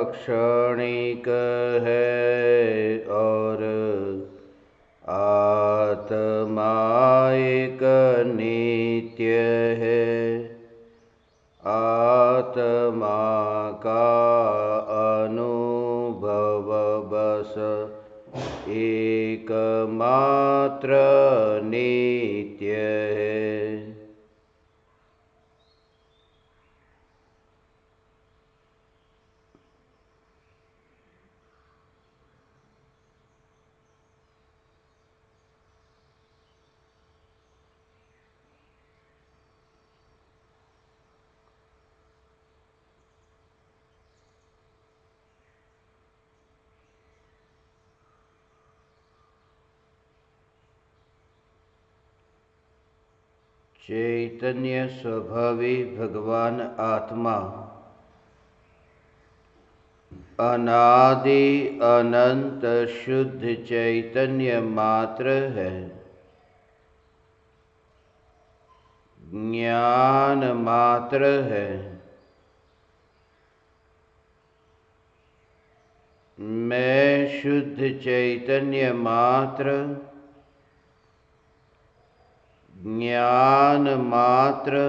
क्षणिक है और आत्मा एक नित्य है। आत्मा का अनुभव बस एकमात्र नित्य है। चैतन्य स्वभावी भगवान आत्मा अनादि अनंत शुद्ध चैतन्य मात्र है। ज्ञान मात्र है। मैं शुद्ध चैतन्य मात्र, ज्ञान मात्र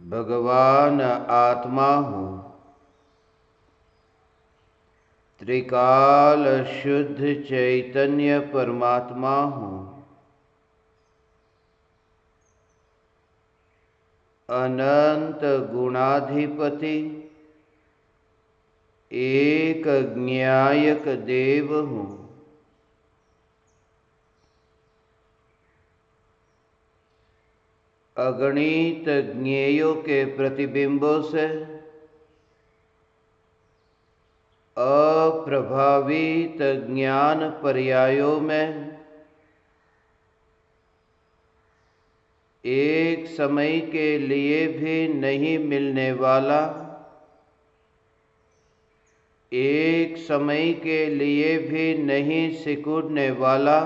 भगवान आत्मा हूँ। त्रिकाल शुद्ध चैतन्य परमात्मा हूँ। अनंत गुणाधिपति एक ज्ञायक देव हूँ। अगणित ज्ञेयों के प्रतिबिंबों से अप्रभावित ज्ञान पर्यायों में एक समय के लिए भी नहीं मिलने वाला, एक समय के लिए भी नहीं सिकुड़ने वाला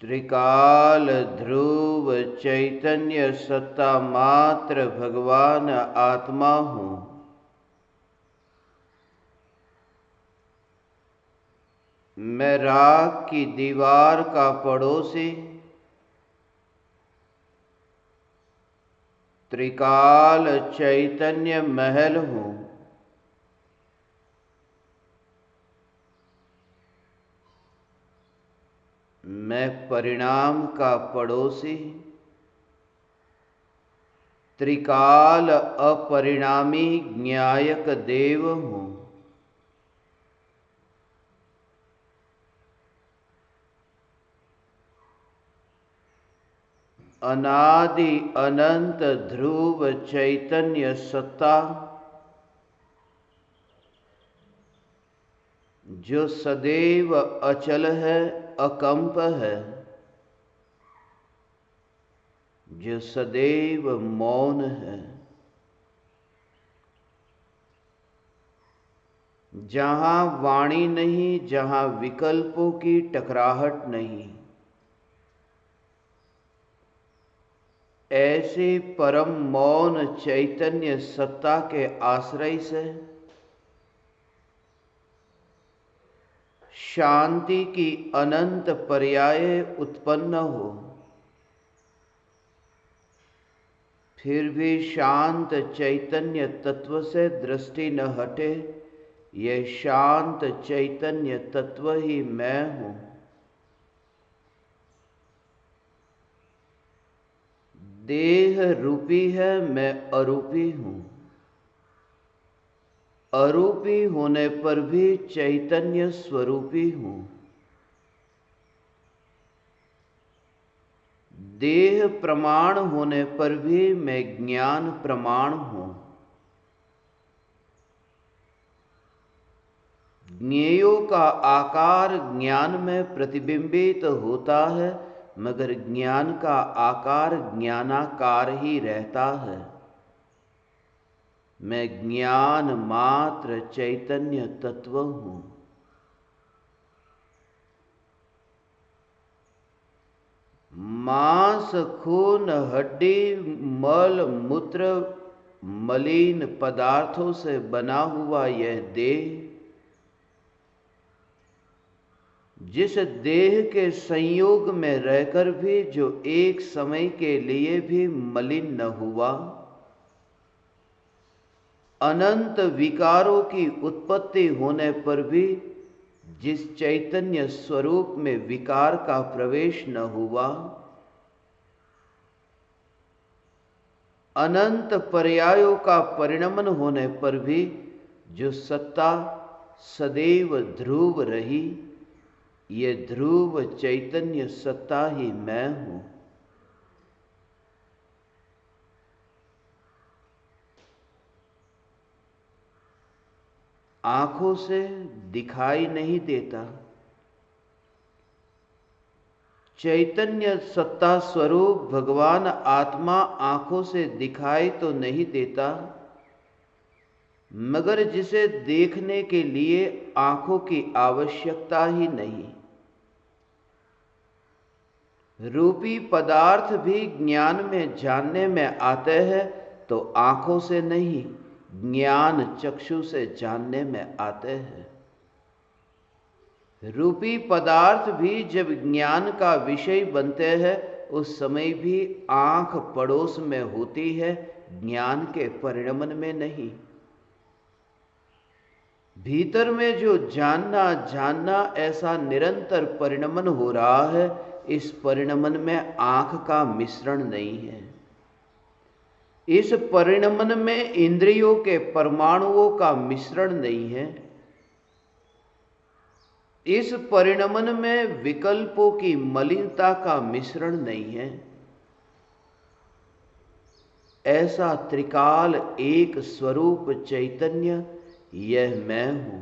त्रिकाल ध्रुव चैतन्य सत्ता मात्र भगवान आत्मा हूँ। मैं राख की दीवार का पड़ोसी, त्रिकाल चैतन्य महल हूँ। मैं परिणाम का पड़ोसी, त्रिकाल अपरिणामी ज्ञायक देव हूँ। अनादि अनंत ध्रुव चैतन्य सत्ता जो सदैव अचल है, अकंप है, जो सदैव मौन है, जहाँ वाणी नहीं, जहाँ विकल्पों की टकराहट नहीं, ऐसे परम मौन चैतन्य सत्ता के आश्रय से शांति की अनंत पर्याय उत्पन्न हो, फिर भी शांत चैतन्य तत्व से दृष्टि न हटे। यह शांत चैतन्य तत्व ही मैं हूँ। देह रूपी है, मैं अरूपी हूँ। अरूपी होने पर भी चैतन्य स्वरूपी हूँ। देह प्रमाण होने पर भी मैं ज्ञान प्रमाण हूँ। ज्ञेयों का आकार ज्ञान में प्रतिबिंबित होता है, मगर ज्ञान का आकार ज्ञानाकार ही रहता है। मैं ज्ञान मात्र चैतन्य तत्व हूं। मांस, खून, हड्डी, मल, मूत्र, मलिन पदार्थों से बना हुआ यह देह, जिस देह के संयोग में रहकर भी जो एक समय के लिए भी मलिन न हुआ, अनंत विकारों की उत्पत्ति होने पर भी जिस चैतन्य स्वरूप में विकार का प्रवेश न हुआ, अनंत पर्यायों का परिणमन होने पर भी जो सत्ता सदैव ध्रुव रही, ये ध्रुव चैतन्य सत्ता ही मैं हूं। आंखों से दिखाई नहीं देता, चैतन्य सत्ता स्वरूप भगवान आत्मा आंखों से दिखाई तो नहीं देता, मगर जिसे देखने के लिए आंखों की आवश्यकता ही नहीं। रूपी पदार्थ भी ज्ञान में जानने में आते हैं तो आंखों से नहीं, ज्ञान चक्षु से जानने में आते हैं। रूपी पदार्थ भी जब ज्ञान का विषय बनते हैं, उस समय भी आंख पड़ोस में होती है, ज्ञान के परिणमन में नहीं। भीतर में जो जानना ऐसा निरंतर परिणमन हो रहा है, इस परिणमन में आंख का मिश्रण नहीं है। इस परिणमन में इंद्रियों के परमाणुओं का मिश्रण नहीं है। इस परिणमन में विकल्पों की मलिनता का मिश्रण नहीं है। ऐसा त्रिकाल एक स्वरूप चैतन्य यह मैं हूं।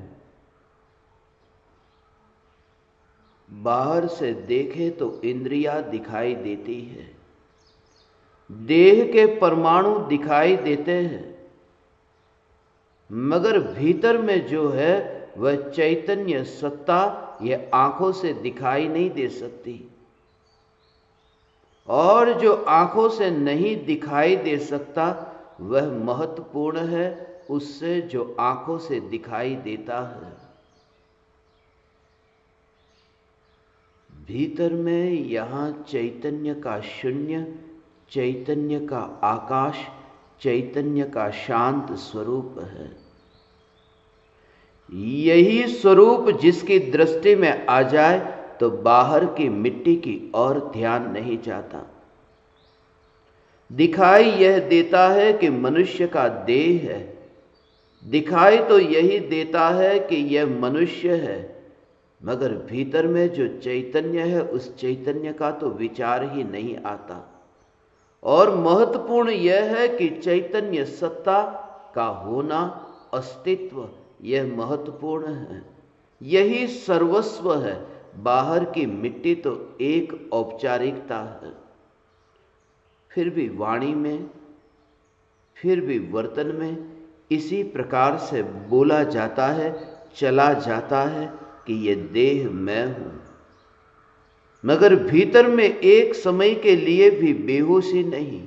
बाहर से देखे तो इंद्रियां दिखाई देती है, देह के परमाणु दिखाई देते हैं, मगर भीतर में जो है वह चैतन्य सत्ता यह आंखों से दिखाई नहीं दे सकती। और जो आंखों से नहीं दिखाई दे सकता वह महत्वपूर्ण है उससे जो आंखों से दिखाई देता है। भीतर में यहां चैतन्य का शून्य, चैतन्य का आकाश, चैतन्य का शांत स्वरूप है। यही स्वरूप जिसकी दृष्टि में आ जाए तो बाहर की मिट्टी की ओर ध्यान नहीं जाता। दिखाई यह देता है कि मनुष्य का देह है, दिखाई तो यही देता है कि यह मनुष्य है, मगर भीतर में जो चैतन्य है उस चैतन्य का तो विचार ही नहीं आता। और महत्वपूर्ण यह है कि चैतन्य सत्ता का होना, अस्तित्व, यह महत्वपूर्ण है। यही सर्वस्व है। बाहर की मिट्टी तो एक औपचारिकता है। फिर भी वाणी में, फिर भी वर्तन में इसी प्रकार से बोला जाता है, चला जाता है कि ये देह मैं हूं, मगर भीतर में एक समय के लिए भी बेहोशी नहीं,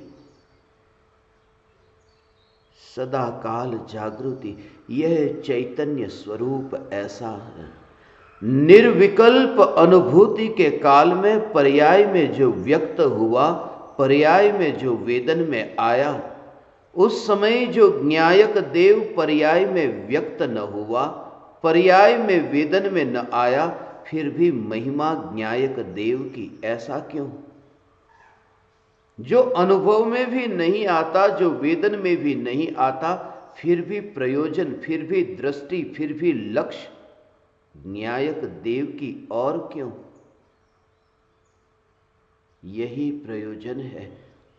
सदा काल जागृति। यह चैतन्य स्वरूप ऐसा है। निर्विकल्प अनुभूति के काल में पर्याय में जो व्यक्त हुआ, पर्याय में जो वेदन में आया, उस समय जो ज्ञायक देव पर्याय में व्यक्त न हुआ, पर्याय में वेदन में न आया, फिर भी महिमा ज्ञायक देव की। ऐसा क्यों? जो अनुभव में भी नहीं आता, जो वेदन में भी नहीं आता, फिर भी प्रयोजन, फिर भी दृष्टि, फिर भी लक्ष्य न्यायक देव की। और क्यों? यही प्रयोजन है।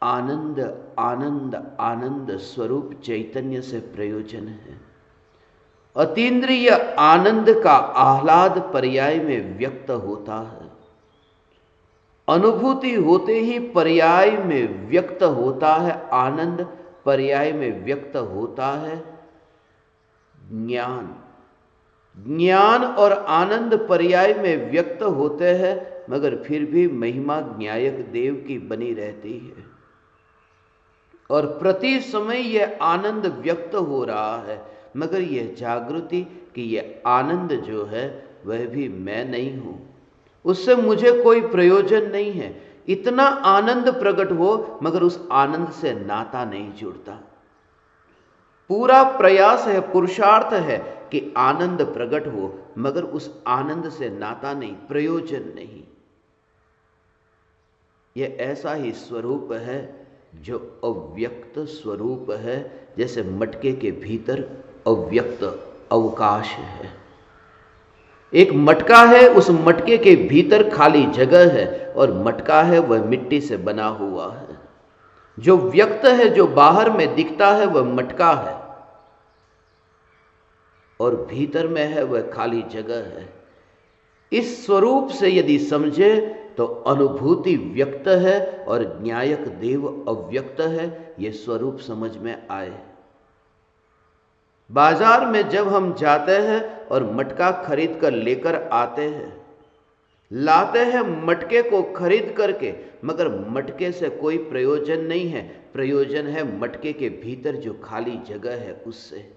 आनंद आनंद आनंद स्वरूप चैतन्य से प्रयोजन है। अतीन्द्रिय आनंद का आह्लाद पर्याय में व्यक्त होता है। अनुभूति होते ही पर्याय में व्यक्त होता है आनंद, पर्याय में व्यक्त होता है ज्ञान। ज्ञान और आनंद पर्याय में व्यक्त होते हैं, मगर फिर भी महिमा ज्ञायक देव की बनी रहती है और प्रति समय यह आनंद व्यक्त हो रहा है, मगर यह जागृति कि यह आनंद जो है वह भी मैं नहीं हूं, उससे मुझे कोई प्रयोजन नहीं है। इतना आनंद प्रकट हो मगर उस आनंद से नाता नहीं जुड़ता। पूरा प्रयास है, पुरुषार्थ है कि आनंद प्रकट हो, मगर उस आनंद से नाता नहीं, प्रयोजन नहीं। यह ऐसा ही स्वरूप है जो अव्यक्त स्वरूप है, जैसे मटके के भीतर अव्यक्त अवकाश है। एक मटका है, उस मटके के भीतर खाली जगह है और मटका है वह मिट्टी से बना हुआ है। जो व्यक्त है, जो बाहर में दिखता है, वह मटका है और भीतर में है वह खाली जगह है। इस स्वरूप से यदि समझे तो अनुभूति व्यक्त है और न्यायक देव अव्यक्त है, यह स्वरूप समझ में आए। बाजार में जब हम जाते हैं और मटका खरीद कर लेकर आते हैं, लाते हैं मटके को खरीद करके, मगर मटके से कोई प्रयोजन नहीं है। प्रयोजन है मटके के भीतर जो खाली जगह है उससे।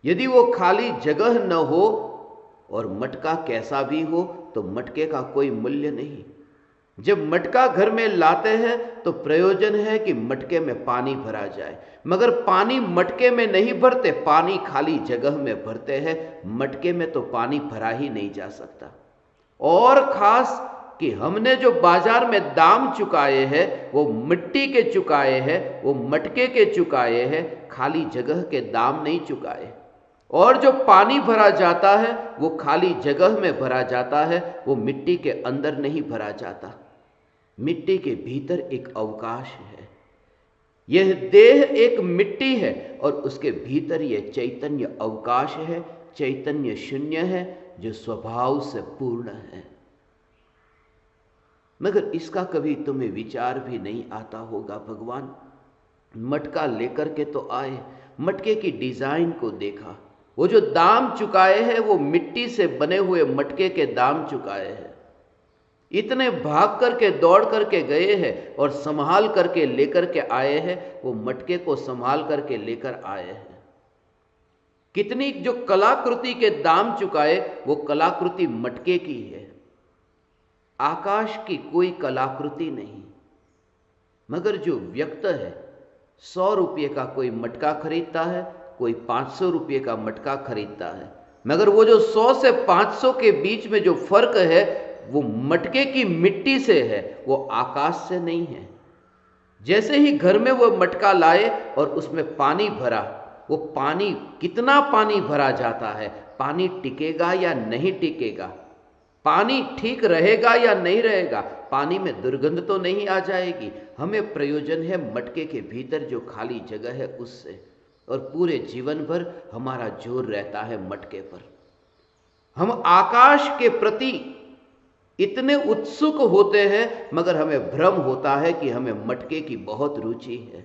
यदि वो खाली जगह न हो और मटका कैसा भी हो तो मटके का कोई मूल्य नहीं। जब मटका घर में लाते हैं तो प्रयोजन है कि मटके में पानी भरा जाए, मगर पानी मटके में नहीं भरते, पानी खाली जगह में भरते हैं। मटके में तो पानी भरा ही नहीं जा सकता। और खास कि हमने जो बाजार में दाम चुकाए हैं वो मिट्टी के चुकाए हैं, वो मटके के चुकाए हैं, खाली जगह के दाम नहीं चुकाए। और जो पानी भरा जाता है वो खाली जगह में भरा जाता है, वो मिट्टी के अंदर नहीं भरा जाता। मिट्टी के भीतर एक अवकाश है। यह देह एक मिट्टी है और उसके भीतर यह चैतन्य अवकाश है, चैतन्य शून्य है जो स्वभाव से पूर्ण है। मगर इसका कभी तुम्हें विचार भी नहीं आता होगा। भगवान मटका लेकर के तो आए, मटके की डिजाइन को देखा, वो जो दाम चुकाए हैं वो मिट्टी से बने हुए मटके के दाम चुकाए हैं। इतने भाग करके दौड़ करके गए हैं और संभाल करके लेकर के आए हैं, वो मटके को संभाल करके लेकर आए हैं। कितनी जो कलाकृति के दाम चुकाए वो कलाकृति मटके की है, आकाश की कोई कलाकृति नहीं। मगर जो व्यक्त है, 100 रुपये का कोई मटका खरीदता है, कोई 500 रुपये का मटका खरीदता है, मगर वो जो 100 से 500 के बीच में जो फर्क है वो मटके की मिट्टी से है, वो आकाश से नहीं है। जैसे ही घर में वो मटका लाए और उसमें पानी भरा, वो पानी कितना पानी भरा जाता है, पानी टिकेगा या नहीं टिकेगा, पानी ठीक रहेगा या नहीं रहेगा, पानी में दुर्गंध तो नहीं आ जाएगी। हमें प्रयोजन है मटके के भीतर जो खाली जगह है उससे, और पूरे जीवन भर हमारा जोर रहता है मटके पर। हम आकाश के प्रति इतने उत्सुक होते हैं, मगर हमें भ्रम होता है कि हमें मटके की बहुत रुचि है।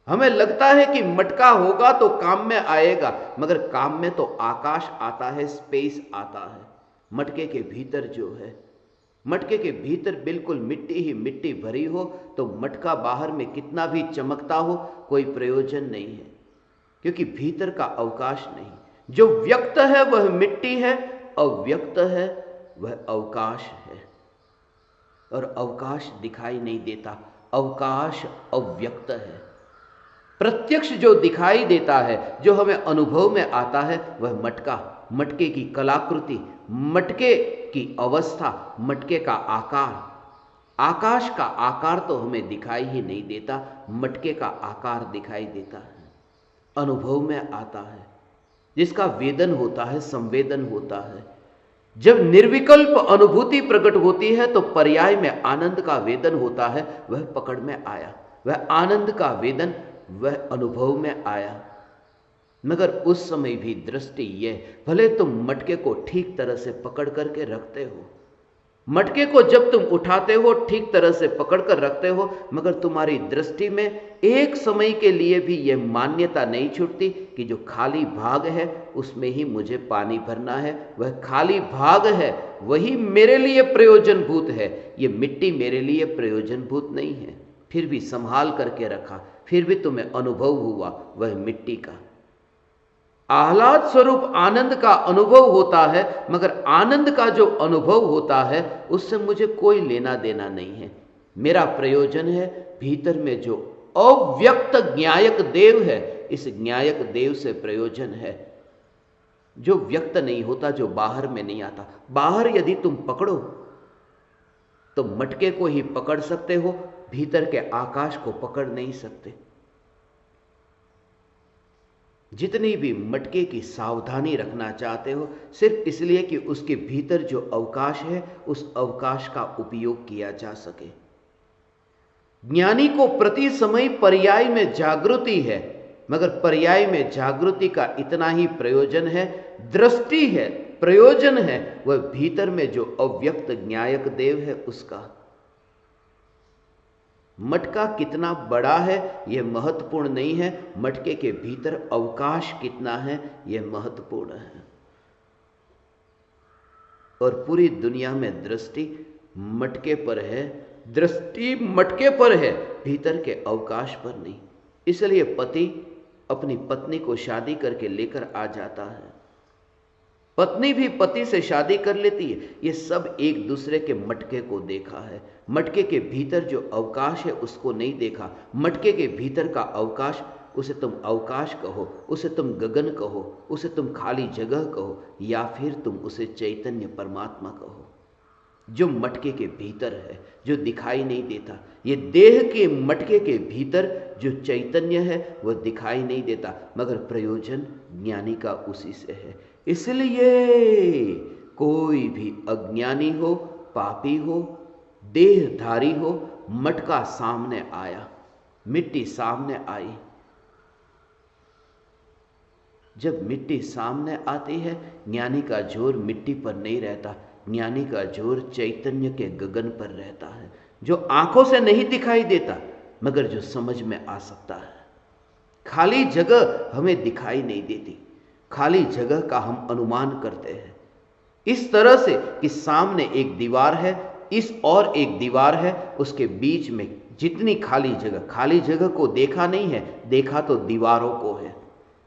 हमें लगता है कि मटका होगा तो काम में आएगा, मगर काम में तो आकाश आता है, स्पेस आता है। मटके के भीतर जो है, मटके के भीतर बिल्कुल मिट्टी ही मिट्टी भरी हो तो मटका बाहर में कितना भी चमकता हो कोई प्रयोजन नहीं है, क्योंकि भीतर का अवकाश नहीं। जो व्यक्त है वह मिट्टी है, अव्यक्त है वह अवकाश है, और अवकाश दिखाई नहीं देता, अवकाश अव्यक्त है। प्रत्यक्ष जो दिखाई देता है, जो हमें अनुभव में आता है, वह मटका, मटके की कलाकृति, मटके की अवस्था, मटके का आकार। आकाश का आकार तो हमें दिखाई ही नहीं देता, मटके का आकार दिखाई देता है, अनुभव में आता है, जिसका वेदन होता है, संवेदन होता है। जब निर्विकल्प अनुभूति प्रकट होती है तो पर्याय में आनंद का वेदन होता है, वह पकड़ में आया, वह आनंद का वेदन, वह अनुभव में आया। मगर उस समय भी दृष्टि यह, भले तुम मटके को ठीक तरह से पकड़ करके रखते हो, मटके को जब तुम उठाते हो ठीक तरह से पकड़ कर रखते हो, मगर तुम्हारी दृष्टि में एक समय के लिए भी यह मान्यता नहीं छूटती कि जो खाली भाग है उसमें ही मुझे पानी भरना है, वह खाली भाग है वही मेरे लिए प्रयोजनभूत है, यह मिट्टी मेरे लिए प्रयोजनभूत नहीं है। फिर भी संभाल करके रखा, फिर भी तुम्हें अनुभव हुआ वह मिट्टी का। आह्लाद स्वरूप आनंद का अनुभव होता है, मगर आनंद का जो अनुभव होता है उससे मुझे कोई लेना देना नहीं है। मेरा प्रयोजन है भीतर में जो अव्यक्त ज्ञायक देव है, इस ज्ञायक देव से प्रयोजन है जो व्यक्त नहीं होता, जो बाहर में नहीं आता। बाहर यदि तुम पकड़ो तो मटके को ही पकड़ सकते हो, भीतर के आकाश को पकड़ नहीं सकते। जितनी भी मटके की सावधानी रखना चाहते हो सिर्फ इसलिए कि उसके भीतर जो अवकाश है उस अवकाश का उपयोग किया जा सके। ज्ञानी को प्रति समय पर्याय में जागृति है, मगर पर्याय में जागृति का इतना ही प्रयोजन है, दृष्टि है, प्रयोजन है वह भीतर में जो अव्यक्त ज्ञायक देव है उसका। मटका कितना बड़ा है यह महत्वपूर्ण नहीं है, मटके के भीतर अवकाश कितना है यह महत्वपूर्ण है। और पूरी दुनिया में दृष्टि मटके पर है, दृष्टि मटके पर है, भीतर के अवकाश पर नहीं। इसलिए पति अपनी पत्नी को शादी करके लेकर आ जाता है, पत्नी भी पति से शादी कर लेती है। ये सब एक दूसरे के मटके को देखा है, मटके के भीतर जो अवकाश है उसको नहीं देखा। मटके के भीतर का अवकाश, उसे तुम अवकाश कहो, उसे तुम गगन कहो, उसे तुम खाली जगह कहो, या फिर तुम उसे चैतन्य परमात्मा कहो, जो मटके के भीतर है, जो दिखाई नहीं देता। ये देह के मटके के भीतर जो चैतन्य है वह दिखाई नहीं देता, मगर प्रयोजन ज्ञानी का उसी से है। इसलिए कोई भी अज्ञानी हो, पापी हो, देहधारी हो, मटका सामने आया, मिट्टी सामने आई। जब मिट्टी सामने आती है, ज्ञानी का जोर मिट्टी पर नहीं रहता, ज्ञानी का जोर चैतन्य के गगन पर रहता है, जो आंखों से नहीं दिखाई देता मगर जो समझ में आ सकता है। खाली जगह हमें दिखाई नहीं देती, खाली जगह का हम अनुमान करते हैं इस तरह से कि सामने एक दीवार है, इस और एक दीवार है, उसके बीच में जितनी खाली जगह को देखा नहीं है, देखा तो दीवारों को है।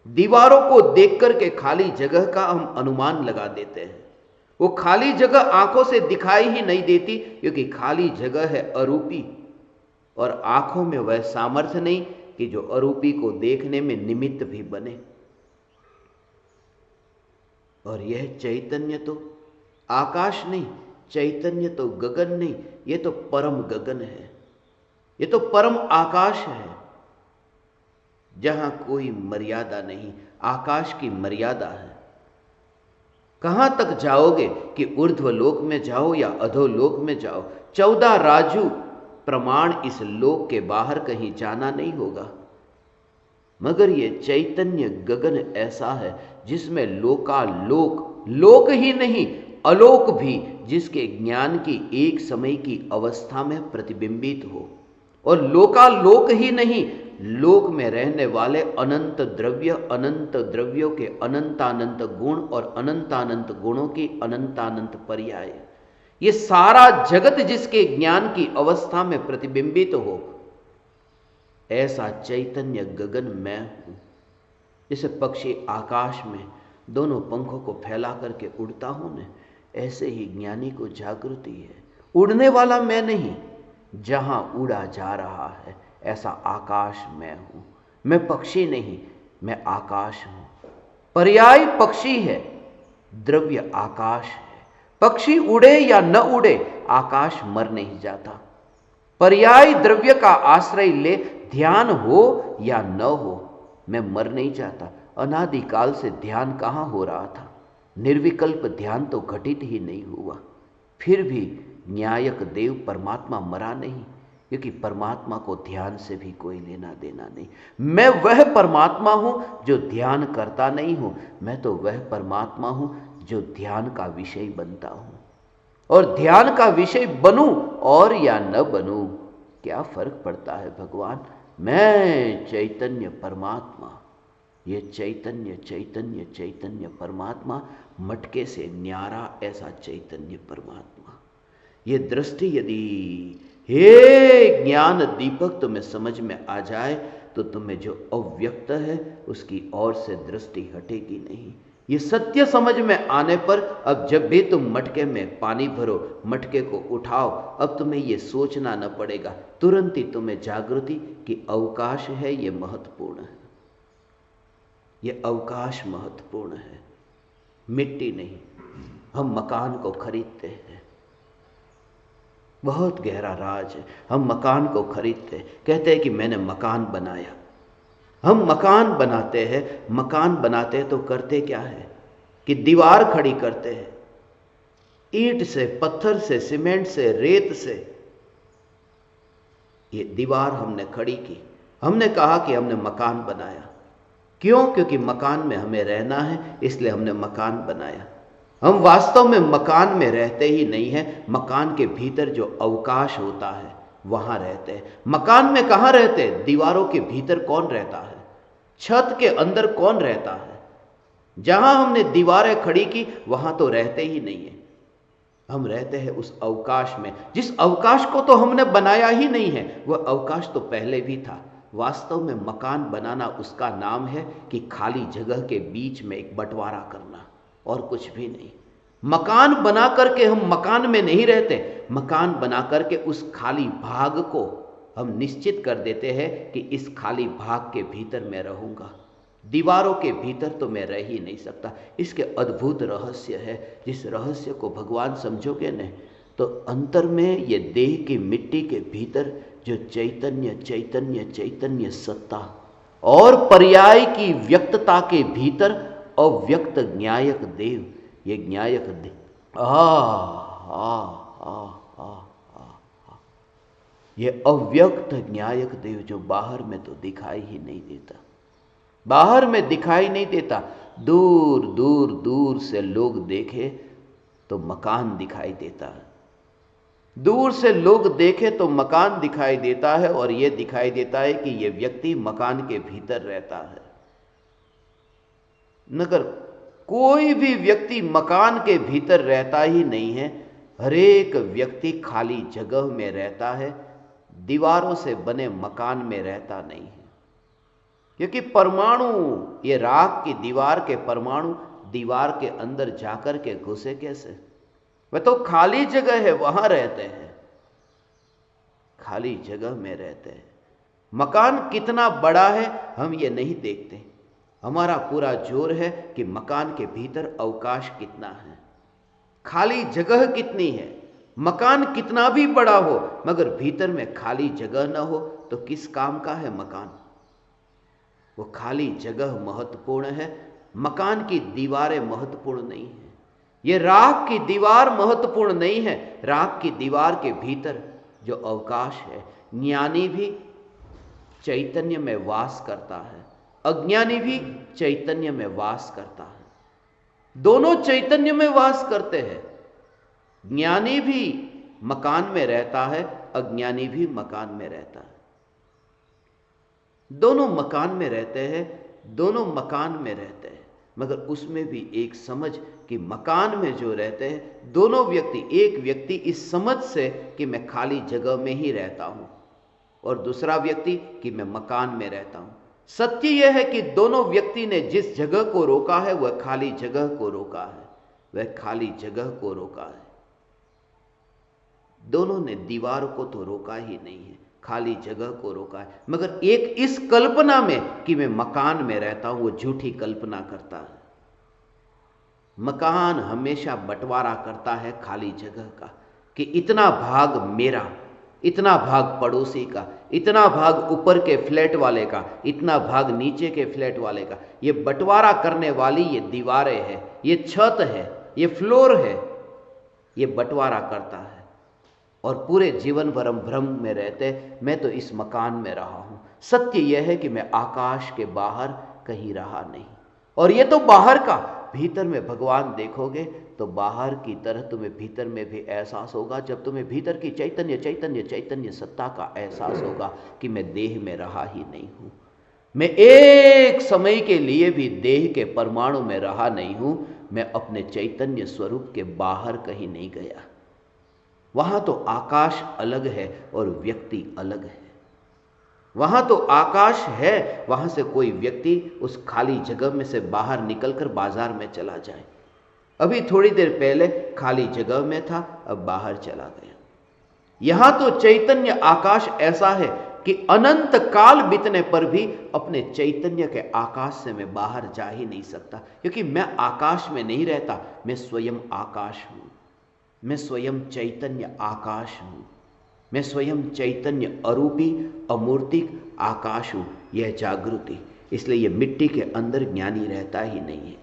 दीवारों को देख करके खाली जगह का हम अनुमान लगा देते हैं। वो खाली जगह आंखों से दिखाई ही नहीं देती, क्योंकि खाली जगह है अरूपी, और आंखों में वह सामर्थ्य नहीं कि जो अरूपी को देखने में निमित्त भी बने। और यह चैतन्य तो आकाश नहीं, चैतन्य तो गगन नहीं, यह तो परम गगन है, यह तो परम आकाश है, जहां कोई मर्यादा नहीं। आकाश की मर्यादा है। कहां तक जाओगे कि ऊर्ध्वलोक में जाओ या अधोलोक में जाओ, 14 राजू प्रमाण इस लोक के बाहर कहीं जाना नहीं होगा। मगर यह चैतन्य गगन ऐसा है जिसमें लोकालोक, लोक ही नहीं अलोक भी, जिसके ज्ञान की एक समय की अवस्था में प्रतिबिंबित हो। और लोकालोक ही नहीं, लोक में रहने वाले अनंत द्रव्य, अनंत द्रव्यों के अनंतानंत गुण और अनंतानंत गुणों की अनंतानंत पर्याय, ये सारा जगत जिसके ज्ञान की अवस्था में प्रतिबिंबित हो, ऐसा चैतन्य गगन मैं हूं। जैसे पक्षी आकाश में दोनों पंखों को फैला करके उड़ता हूं न, ऐसे ही ज्ञानी को जागृति है। उड़ने वाला मैं नहीं, जहां उड़ा जा रहा है ऐसा आकाश मैं हूं। मैं पक्षी नहीं, मैं आकाश हूं। पर्याय पक्षी है, द्रव्य आकाश है। पक्षी उड़े या न उड़े, आकाश मर नहीं जाता। पर्याय द्रव्य का आश्रय ले, ध्यान हो या न हो, मैं मर नहीं जाता। अनादिकाल से ध्यान कहां हो रहा था, निर्विकल्प ध्यान तो घटित ही नहीं हुआ। फिर भी न्यायक देव परमात्मा मरा नहीं, क्योंकि परमात्मा को ध्यान से भी कोई लेना देना नहीं। मैं वह परमात्मा हूं जो ध्यान करता नहीं हूं, मैं तो वह परमात्मा हूं जो ध्यान का विषय बनता हूं। और ध्यान का विषय बनूं और या न बनूं, क्या फर्क पड़ता है भगवान? मैं चैतन्य परमात्मा, ये चैतन्य चैतन्य चैतन्य परमात्मा, मटके से न्यारा ऐसा चैतन्य परमात्मा। ये दृष्टि यदि हे ज्ञान दीपक तुम्हें समझ में आ जाए तो तुम्हें जो अव्यक्त है उसकी ओर से दृष्टि हटेगी नहीं। ये सत्य समझ में आने पर अब जब भी तुम मटके में पानी भरो, मटके को उठाओ, अब तुम्हें ये सोचना न पड़ेगा, तुरंत ही तुम्हें जागृति कि अवकाश है, ये महत्वपूर्ण है, ये अवकाश महत्वपूर्ण है, मिट्टी नहीं। हम मकान को खरीदते हैं, बहुत गहरा राज है। हम मकान को खरीदते हैं, कहते हैं कि मैंने मकान बनाया। हम मकान बनाते हैं, मकान बनाते हैं तो करते क्या है कि दीवार खड़ी करते हैं, ईंट से, पत्थर से, सीमेंट से, रेत से। ये दीवार हमने खड़ी की, हमने कहा कि हमने मकान बनाया। क्यों? क्योंकि मकान में हमें रहना है, इसलिए हमने मकान बनाया। हम वास्तव में मकान में रहते ही नहीं हैं, मकान के भीतर जो अवकाश होता है वहां रहते हैं। मकान में कहां रहते हैं? दीवारों के भीतर कौन रहता है? छत के अंदर कौन रहता है? जहां हमने दीवारें खड़ी की वहां तो रहते ही नहीं है। हम रहते हैं उस अवकाश में, जिस अवकाश को तो हमने बनाया ही नहीं है, वह अवकाश तो पहले भी था। वास्तव में मकान बनाना उसका नाम है कि खाली जगह के बीच में एक बंटवारा करना, और कुछ भी नहीं। मकान बना करके हम मकान में नहीं रहते, मकान बना करके उस खाली भाग को हम निश्चित कर देते हैं कि इस खाली भाग के भीतर मैं रहूंगा, दीवारों के भीतर तो मैं रह ही नहीं सकता। इसके अद्भुत रहस्य है, जिस रहस्य को भगवान समझोगे न तो अंतर में ये देह की मिट्टी के भीतर जो चैतन्य चैतन्य चैतन्य सत्ता और पर्याय की व्यक्तता के भीतर अव्यक्त न्यायक देव, ये न्यायक देव ये अव्यक्त न्यायक देव जो बाहर में तो दिखाई ही नहीं देता, बाहर में दिखाई नहीं देता। दूर दूर दूर से लोग देखे तो मकान दिखाई देता है, दूर से लोग देखे तो मकान दिखाई देता है, और यह दिखाई देता है कि यह व्यक्ति मकान के भीतर रहता है। मगर कोई भी व्यक्ति मकान के भीतर रहता ही नहीं है, हरेक व्यक्ति खाली जगह में रहता है, दीवारों से बने मकान में रहता नहीं है। क्योंकि परमाणु, ये राख की दीवार के परमाणु दीवार के अंदर जाकर के घुसे कैसे? वह तो खाली जगह है, वहां रहते हैं, खाली जगह में रहते हैं। मकान कितना बड़ा है हम ये नहीं देखते, हमारा पूरा जोर है कि मकान के भीतर अवकाश कितना है, खाली जगह कितनी है। मकान कितना भी बड़ा हो मगर भीतर में खाली जगह ना हो तो किस काम का है मकान? वो खाली जगह महत्वपूर्ण है, मकान की दीवारें महत्वपूर्ण नहीं है। ये राख की दीवार महत्वपूर्ण नहीं है, राख की दीवार के भीतर जो अवकाश है। ज्ञानी भी चैतन्य में वास करता है, अज्ञानी भी चैतन्य में वास करता है, दोनों चैतन्य में वास करते हैं। ज्ञानी भी मकान में रहता है, अज्ञानी भी मकान में रहता है, दोनों मकान में रहते हैं, दोनों मकान में रहते हैं। मगर उसमें भी एक समझ कि मकान में जो रहते हैं दोनों व्यक्ति, एक व्यक्ति इस समझ से कि मैं खाली जगह में ही रहता हूं, और दूसरा व्यक्ति कि मैं मकान में रहता हूं। सत्य यह है कि दोनों व्यक्ति ने जिस जगह को रोका है वह खाली जगह को रोका है, वह खाली जगह को रोका है। दोनों ने दीवार को तो रोका ही नहीं है, खाली जगह को रोका है। मगर एक इस कल्पना में कि मैं मकान में रहता हूं, वो झूठी कल्पना करता है। मकान हमेशा बंटवारा करता है खाली जगह का, कि इतना भाग मेरा, इतना भाग पड़ोसी का, इतना भाग ऊपर के फ्लैट वाले का, इतना भाग नीचे के फ्लैट वाले का। ये बंटवारा करने वाली ये दीवारें है, ये छत है, ये फ्लोर है, ये बंटवारा करता है। और पूरे जीवन भर हम भ्रम में रहते, मैं तो इस मकान में रहा हूं। सत्य यह है कि मैं आकाश के बाहर कहीं रहा नहीं। और ये तो बाहर का, भीतर में भगवान देखोगे तो बाहर की तरह तुम्हें भीतर में भी एहसास होगा। जब तुम्हें भीतर की चैतन्य चैतन्य चैतन्य सत्ता का एहसास होगा कि मैं देह में रहा ही नहीं हूं, मैं एक समय के लिए भी देह के परमाणु में रहा नहीं हूं, मैं अपने चैतन्य स्वरूप के बाहर कहीं नहीं गया। वहां तो आकाश अलग है और व्यक्ति अलग है। वहां तो आकाश है, वहां से कोई व्यक्ति उस खाली जगह में से बाहर निकलकर बाजार में चला जाए। अभी थोड़ी देर पहले खाली जगह में था, अब बाहर चला गया। यहां तो चैतन्य आकाश ऐसा है कि अनंत काल बीतने पर भी अपने चैतन्य के आकाश से मैं बाहर जा ही नहीं सकता, क्योंकि मैं आकाश में नहीं रहता, मैं स्वयं आकाश हूं। मैं स्वयं चैतन्य आकाश हूं। मैं स्वयं चैतन्य अरूपी अमूर्तिक आकाश हूं। यह जागृति, इसलिए यह मिट्टी के अंदर ज्ञानी रहता ही नहीं है।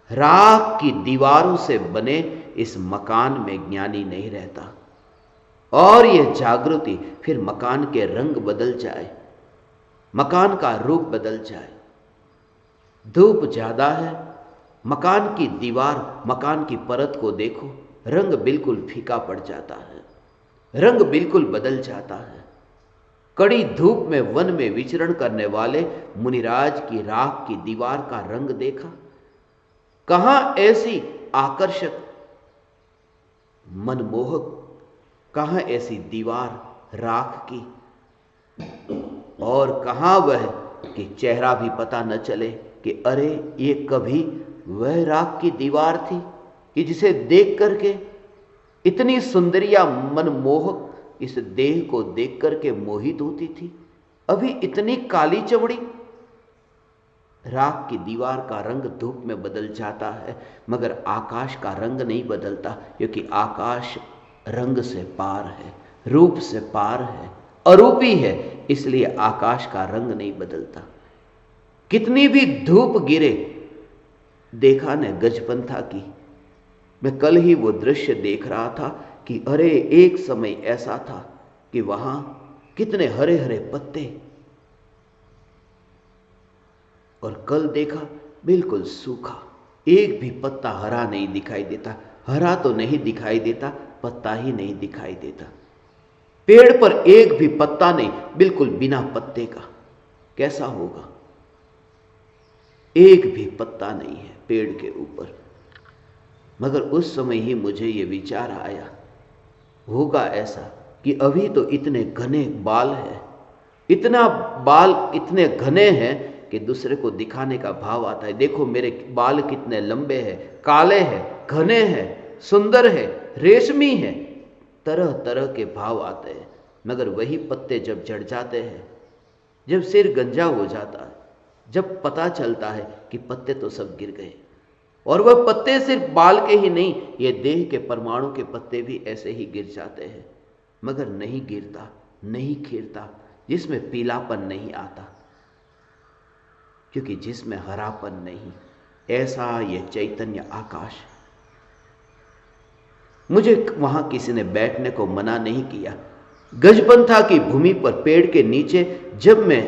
राख की दीवारों से बने इस मकान में ज्ञानी नहीं रहता। और यह जागृति फिर मकान के रंग बदल जाए, मकान का रूप बदल जाए। धूप ज्यादा है, मकान की दीवार, मकान की परत को देखो, रंग बिल्कुल फीका पड़ जाता है, रंग बिल्कुल बदल जाता है। कड़ी धूप में वन में विचरण करने वाले मुनिराज की राख की दीवार का रंग देखा, कहां ऐसी आकर्षक मनमोहक, कहां ऐसी दीवार राख की, और कहां वह कि चेहरा भी पता न चले कि अरे ये कभी वह राख की दीवार थी कि जिसे देख करके इतनी सुंदरिया मनमोहक इस देह को देख करके मोहित होती थी। अभी इतनी काली चमड़ी। राख की दीवार का रंग धूप में बदल जाता है, मगर आकाश का रंग नहीं बदलता, क्योंकि आकाश रंग से पार है, रूप से पार है, अरूपी है, इसलिए आकाश का रंग नहीं बदलता। कितनी भी धूप गिरे, देखा न गजपंथा की, मैं कल ही वो दृश्य देख रहा था कि अरे एक समय ऐसा था कि वहां कितने हरे हरे पत्ते, और कल देखा बिल्कुल सूखा, एक भी पत्ता हरा नहीं दिखाई देता। हरा तो नहीं दिखाई देता, पत्ता ही नहीं दिखाई देता। पेड़ पर एक भी पत्ता नहीं, बिल्कुल बिना पत्ते का। कैसा होगा? एक भी पत्ता नहीं है पेड़ के ऊपर। मगर उस समय ही मुझे ये विचार आया, होगा ऐसा कि अभी तो इतने घने बाल है, इतना बाल इतने घने हैं कि दूसरे को दिखाने का भाव आता है। देखो मेरे बाल कितने लंबे हैं, काले हैं, घने हैं, सुंदर है, रेशमी है, तरह तरह के भाव आते हैं। मगर वही पत्ते जब झड़ जाते हैं, जब सिर गंजा हो जाता है, जब पता चलता है कि पत्ते तो सब गिर गए, और वह पत्ते सिर्फ बाल के ही नहीं, ये देह के परमाणु के पत्ते भी ऐसे ही गिर जाते हैं, मगर नहीं गिरता, नहीं खिलता, जिसमें पीलापन नहीं आता, क्योंकि जिसमें हरापन नहीं। ऐसा यह चैतन्य आकाश। मुझे वहां किसी ने बैठने को मना नहीं किया। गजपंथा की भूमि पर पेड़ के नीचे जब मैं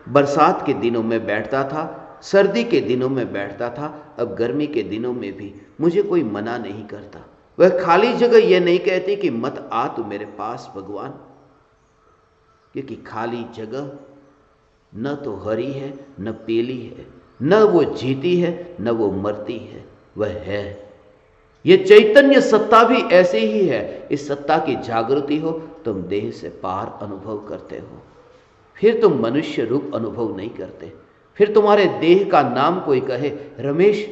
बरसात के दिनों में बैठता था, सर्दी के दिनों में बैठता था, अब गर्मी के दिनों में भी मुझे कोई मना नहीं करता। वह खाली जगह यह नहीं कहती कि मत आ तू मेरे पास भगवान, क्योंकि खाली जगह न तो हरी है, न पीली है, न वो जीती है, न वो मरती है, वह है। ये चैतन्य सत्ता भी ऐसे ही है। इस सत्ता की जागृति हो, तुम देह से पार अनुभव करते हो। फिर तुम मनुष्य रूप अनुभव नहीं करते। फिर तुम्हारे देह का नाम कोई कहे रमेश,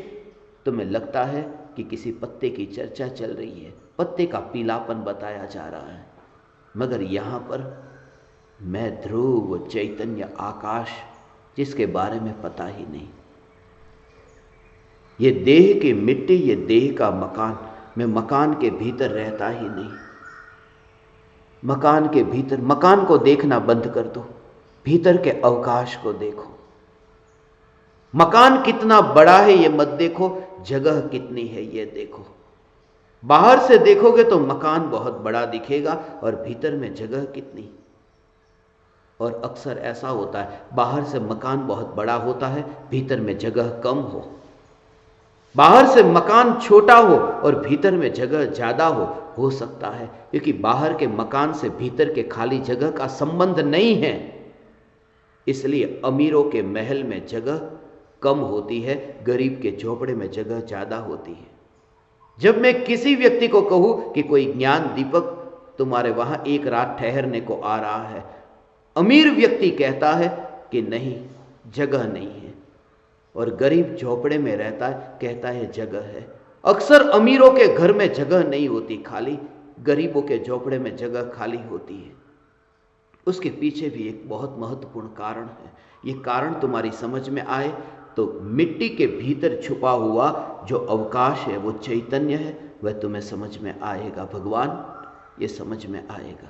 तुम्हें लगता है कि किसी पत्ते की चर्चा चल रही है, पत्ते का पीलापन बताया जा रहा है। मगर यहां पर मैं ध्रुव चैतन्य आकाश, जिसके बारे में पता ही नहीं। ये देह की मिट्टी, ये देह का मकान, मैं मकान के भीतर रहता ही नहीं। मकान के भीतर, मकान को देखना बंद कर दो, भीतर के अवकाश को देखो। मकान कितना बड़ा है ये मत देखो, जगह कितनी है ये देखो। बाहर से देखोगे तो मकान बहुत बड़ा दिखेगा और भीतर में जगह कितनी। और अक्सर ऐसा होता है, बाहर से मकान बहुत बड़ा होता है, भीतर में जगह कम बाहर से मकान छोटा हो और भीतर में जगह ज्यादा हो सकता है, क्योंकि बाहर के मकान से भीतर के खाली जगह का संबंध नहीं है। इसलिए अमीरों के महल में जगह कम होती है, गरीब के झोपड़े में जगह ज्यादा होती है। जब मैं किसी व्यक्ति को कहूं कि कोई ज्ञान दीपक तुम्हारे वहां एक रात ठहरने को आ रहा है, अमीर व्यक्ति कहता है कि नहीं, जगह नहीं है, और गरीब झोपड़े में रहता है, कहता है जगह है। अक्सर अमीरों के घर में जगह नहीं होती खाली, गरीबों के झोपड़े में जगह खाली होती है। उसके पीछे भी एक बहुत महत्वपूर्ण कारण है। ये कारण तुम्हारी समझ में आए तो मिट्टी के भीतर छुपा हुआ जो अवकाश है, वो चैतन्य है, वह तुम्हें समझ में आएगा। भगवान, ये समझ में आएगा,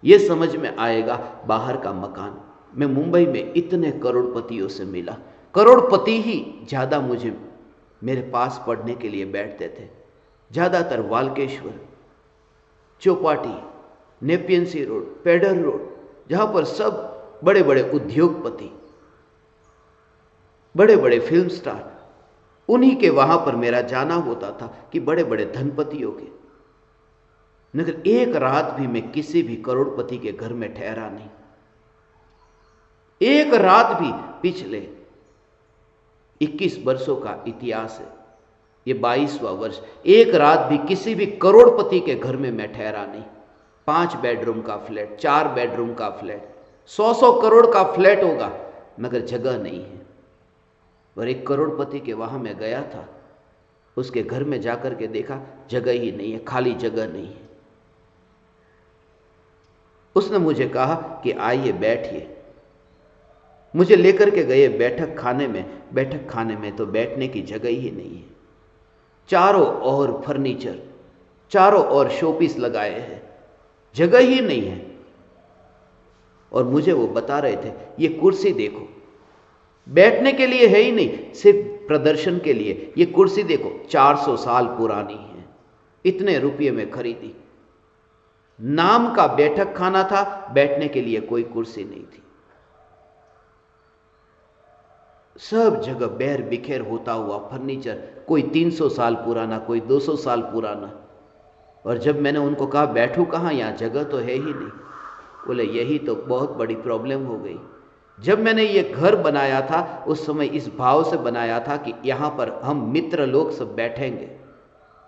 ये समझ में आएगा। बाहर का मकान, मैं मुंबई में इतने करोड़पतियों से मिला, करोड़पति ही ज्यादा मुझे मेरे पास पढ़ने के लिए बैठते थे। ज्यादातर वाल्केश्वर, चौपाटी, नेपियन सी रोड, पेडर रोड, जहां पर सब बड़े बड़े उद्योगपति, बड़े बड़े फिल्म स्टार, उन्हीं के वहां पर मेरा जाना होता था कि बड़े बड़े धनपतियों के। मगर एक रात भी मैं किसी भी करोड़पति के घर में ठहरा नहीं, एक रात भी। पिछले 21 वर्षों का इतिहास है, ये 22वां वर्ष, एक रात भी किसी भी करोड़पति के घर में मैं ठहरा नहीं। 5 बेडरूम का फ्लैट, 4 बेडरूम का फ्लैट, 100 करोड़ का फ्लैट होगा, मगर जगह नहीं है। और एक करोड़पति के वहां मैं गया था, उसके घर में जाकर के देखा, जगह ही नहीं है, खाली जगह नहीं है। उसने मुझे कहा कि आइए बैठिए। मुझे लेकर के गए बैठक खाने में। बैठक खाने में तो बैठने की जगह ही नहीं है, चारों ओर फर्नीचर, चारों ओर शोपीस लगाए हैं, जगह ही नहीं है। और मुझे वो बता रहे थे, ये कुर्सी देखो, बैठने के लिए है ही नहीं, सिर्फ प्रदर्शन के लिए। ये कुर्सी देखो, 400 साल पुरानी है, इतने रुपये में खरीदी। नाम का बैठक खाना था, बैठने के लिए कोई कुर्सी नहीं थी। सब जगह बैर बिखेर होता हुआ फर्नीचर, कोई 300 साल पुराना, कोई 200 साल पुराना। और जब मैंने उनको कहा बैठूं कहाँ, यहाँ जगह तो है ही नहीं, बोले यही तो बहुत बड़ी प्रॉब्लम हो गई। जब मैंने ये घर बनाया था, उस समय इस भाव से बनाया था कि यहाँ पर हम मित्र लोग सब बैठेंगे,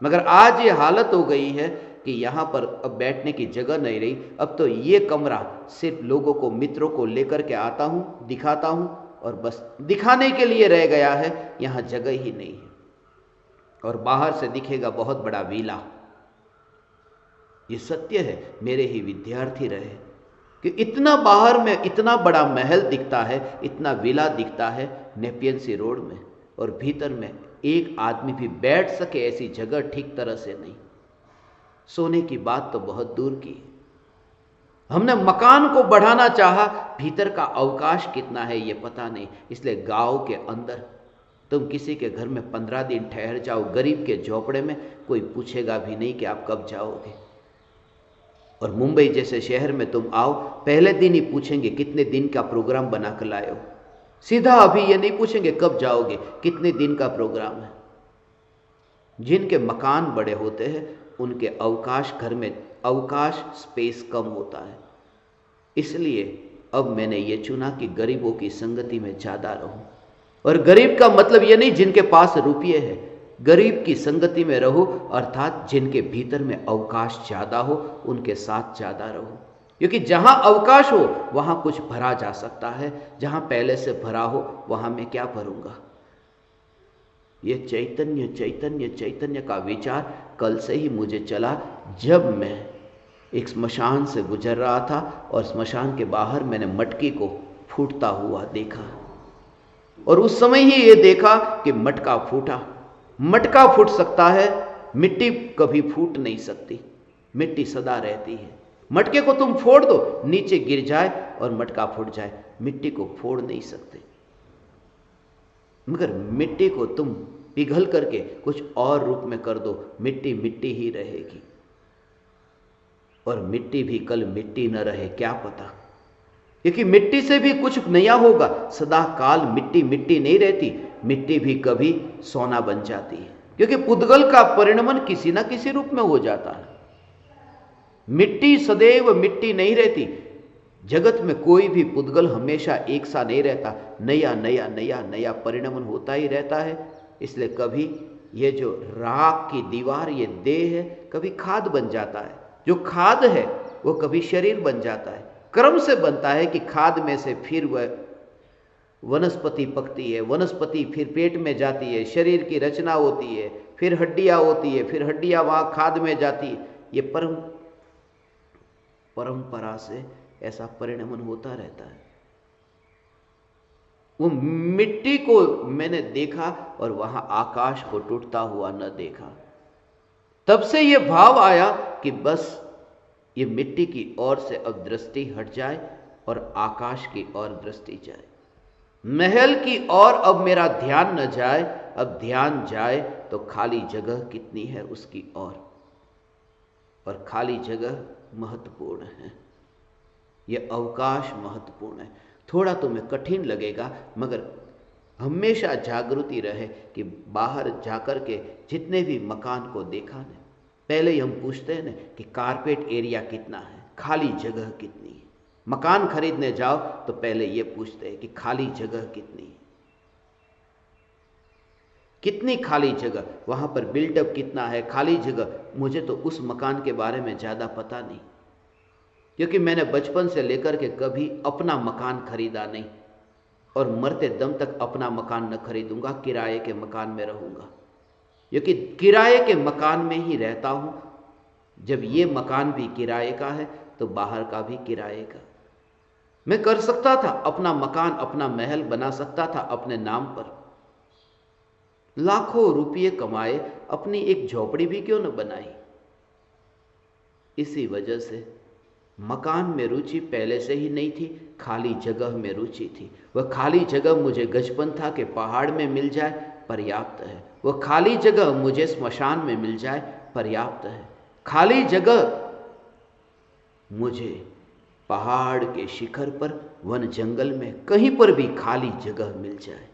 मगर आज ये हालत हो गई है कि यहाँ पर अब बैठने की जगह नहीं रही। अब तो ये कमरा सिर्फ लोगों को, मित्रों को लेकर के आता हूँ, दिखाता हूँ, और बस दिखाने के लिए रह गया है, यहाँ जगह ही नहीं है। और बाहर से दिखेगा बहुत बड़ा विला। ये सत्य है, मेरे ही विद्यार्थी रहे कि इतना बाहर में इतना बड़ा महल दिखता है, इतना विला दिखता है नेपियन सी रोड में, और भीतर में एक आदमी भी बैठ सके ऐसी जगह ठीक तरह से नहीं। सोने की बात तो बहुत दूर की। हमने मकान को बढ़ाना चाहा, भीतर का अवकाश कितना है ये पता नहीं। इसलिए गांव के अंदर तुम किसी के घर में 15 दिन ठहर जाओ, गरीब के झोपड़े में, कोई पूछेगा भी नहीं कि आप कब जाओगे। और मुंबई जैसे शहर में तुम आओ, पहले दिन ही पूछेंगे कितने दिन का प्रोग्राम बना कर लाए हो। सीधा अभी ये नहीं पूछेंगे कब जाओगे, कितने दिन का प्रोग्राम है। जिनके मकान बड़े होते हैं उनके अवकाश, घर में अवकाश, स्पेस कम होता है। इसलिए अब मैंने ये चुना कि गरीबों की संगति में ज्यादा रहूं। और गरीब का मतलब ये नहीं जिनके पास रुपये है, गरीब की संगति में रहो, अर्थात जिनके भीतर में अवकाश ज्यादा हो, उनके साथ ज्यादा रहो। क्योंकि जहां अवकाश हो वहां कुछ भरा जा सकता है, जहां पहले से भरा हो वहां मैं क्या भरूंगा। ये चैतन्य चैतन्य चैतन्य का विचार कल से ही मुझे चला, जब मैं एक स्मशान से गुजर रहा था और स्मशान के बाहर मैंने मटकी को फूटता हुआ देखा। और उस समय ही ये देखा कि मटका फूटा। मटका फूट सकता है, मिट्टी कभी फूट नहीं सकती, मिट्टी सदा रहती है। मटके को तुम फोड़ दो, नीचे गिर जाए और मटका फूट जाए, मिट्टी को फोड़ नहीं सकते। मगर मिट्टी को तुम पिघल करके कुछ और रूप में कर दो, मिट्टी मिट्टी ही रहेगी। और मिट्टी भी कल मिट्टी न रहे, क्या पता, क्योंकि मिट्टी से भी कुछ नया होगा। सदा काल मिट्टी मिट्टी नहीं रहती, मिट्टी भी कभी सोना बन जाती है, क्योंकि पुद्गल का परिणमन किसी ना किसी रूप में हो जाता है। मिट्टी सदैव मिट्टी नहीं रहती। जगत में कोई भी पुद्गल हमेशा एक सा नहीं रहता, नया नया नया नया परिणमन होता ही रहता है। इसलिए कभी ये जो राख की दीवार, ये देह है, कभी खाद बन जाता है। जो खाद है वो कभी शरीर बन जाता है। क्रम से बनता है कि खाद में से फिर वह वनस्पति पकती है, वनस्पति फिर पेट में जाती है, शरीर की रचना होती है, फिर हड्डियां होती है, फिर हड्डियां वहां खाद में जाती है। ये परंपरा से ऐसा परिणमन होता रहता है। वो मिट्टी को मैंने देखा और वहां आकाश को टूटता हुआ न देखा। तब से ये भाव आया कि बस ये मिट्टी की ओर से अब दृष्टि हट जाए और आकाश की ओर दृष्टि जाए। महल की ओर अब मेरा ध्यान न जाए, अब ध्यान जाए तो खाली जगह कितनी है उसकी ओर। और खाली जगह महत्वपूर्ण है, यह अवकाश महत्वपूर्ण है। थोड़ा तुम्हें कठिन लगेगा, मगर हमेशा जागृति रहे कि बाहर जाकर के जितने भी मकान को देखा न, पहले ही हम पूछते हैं ना कि कारपेट एरिया कितना है, खाली जगह कितनी है। मकान खरीदने जाओ तो पहले ये पूछते हैं कि खाली जगह कितनी है, कितनी खाली जगह, वहां पर बिल्डअप कितना है, खाली जगह। मुझे तो उस मकान के बारे में ज्यादा पता नहीं, क्योंकि मैंने बचपन से लेकर के कभी अपना मकान खरीदा नहीं, और मरते दम तक अपना मकान न खरीदूंगा, किराए के मकान में रहूंगा। क्योंकि किराए के मकान में ही रहता हूं। जब ये मकान भी किराए का है तो बाहर का भी किराए का। मैं कर सकता था अपना मकान, अपना महल बना सकता था अपने नाम पर, लाखों रुपये कमाए, अपनी एक झोपड़ी भी क्यों न बनाई। इसी वजह से मकान में रुचि पहले से ही नहीं थी, खाली जगह में रुचि थी। वह खाली जगह मुझे गजपन था कि पहाड़ में मिल जाए पर्याप्त है, वह खाली जगह मुझे स्मशान में मिल जाए पर्याप्त है। खाली जगह मुझे पहाड़ के शिखर पर, वन जंगल में, कहीं पर भी खाली जगह मिल जाए।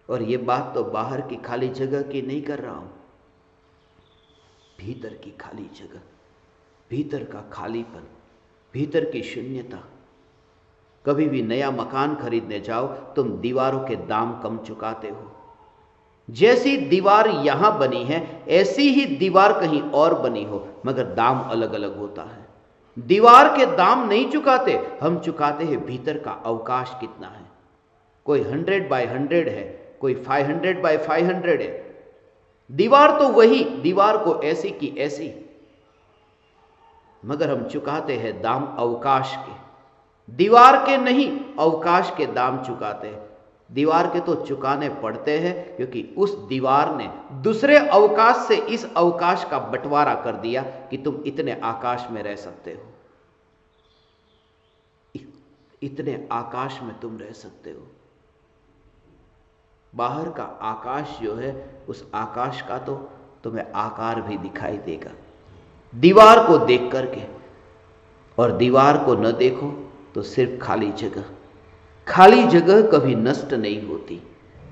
और ये बात तो बाहर की खाली जगह की नहीं कर रहा हूं, भीतर की खाली जगह, भीतर का खालीपन, भीतर की शून्यता। कभी भी नया मकान खरीदने जाओ, तुम दीवारों के दाम कम चुकाते हो। जैसी दीवार यहां बनी है ऐसी ही दीवार कहीं और बनी हो, मगर दाम अलग अलग होता है। दीवार के दाम नहीं चुकाते, हम चुकाते हैं भीतर का अवकाश कितना है। कोई 100 बाय 100 है, कोई 500 बाय 500 है। दीवार तो वही, दीवार को ऐसी की ऐसी, मगर हम चुकाते हैं दाम अवकाश के, दीवार के नहीं, अवकाश के दाम चुकाते हैं। दीवार के तो चुकाने पड़ते हैं, क्योंकि उस दीवार ने दूसरे अवकाश से इस अवकाश का बंटवारा कर दिया कि तुम इतने आकाश में रह सकते हो, इतने आकाश में तुम रह सकते हो। बाहर का आकाश जो है, उस आकाश का तो तुम्हें आकार भी दिखाई देगा दीवार को देख करके, और दीवार को न देखो तो सिर्फ खाली जगह। खाली जगह कभी नष्ट नहीं होती।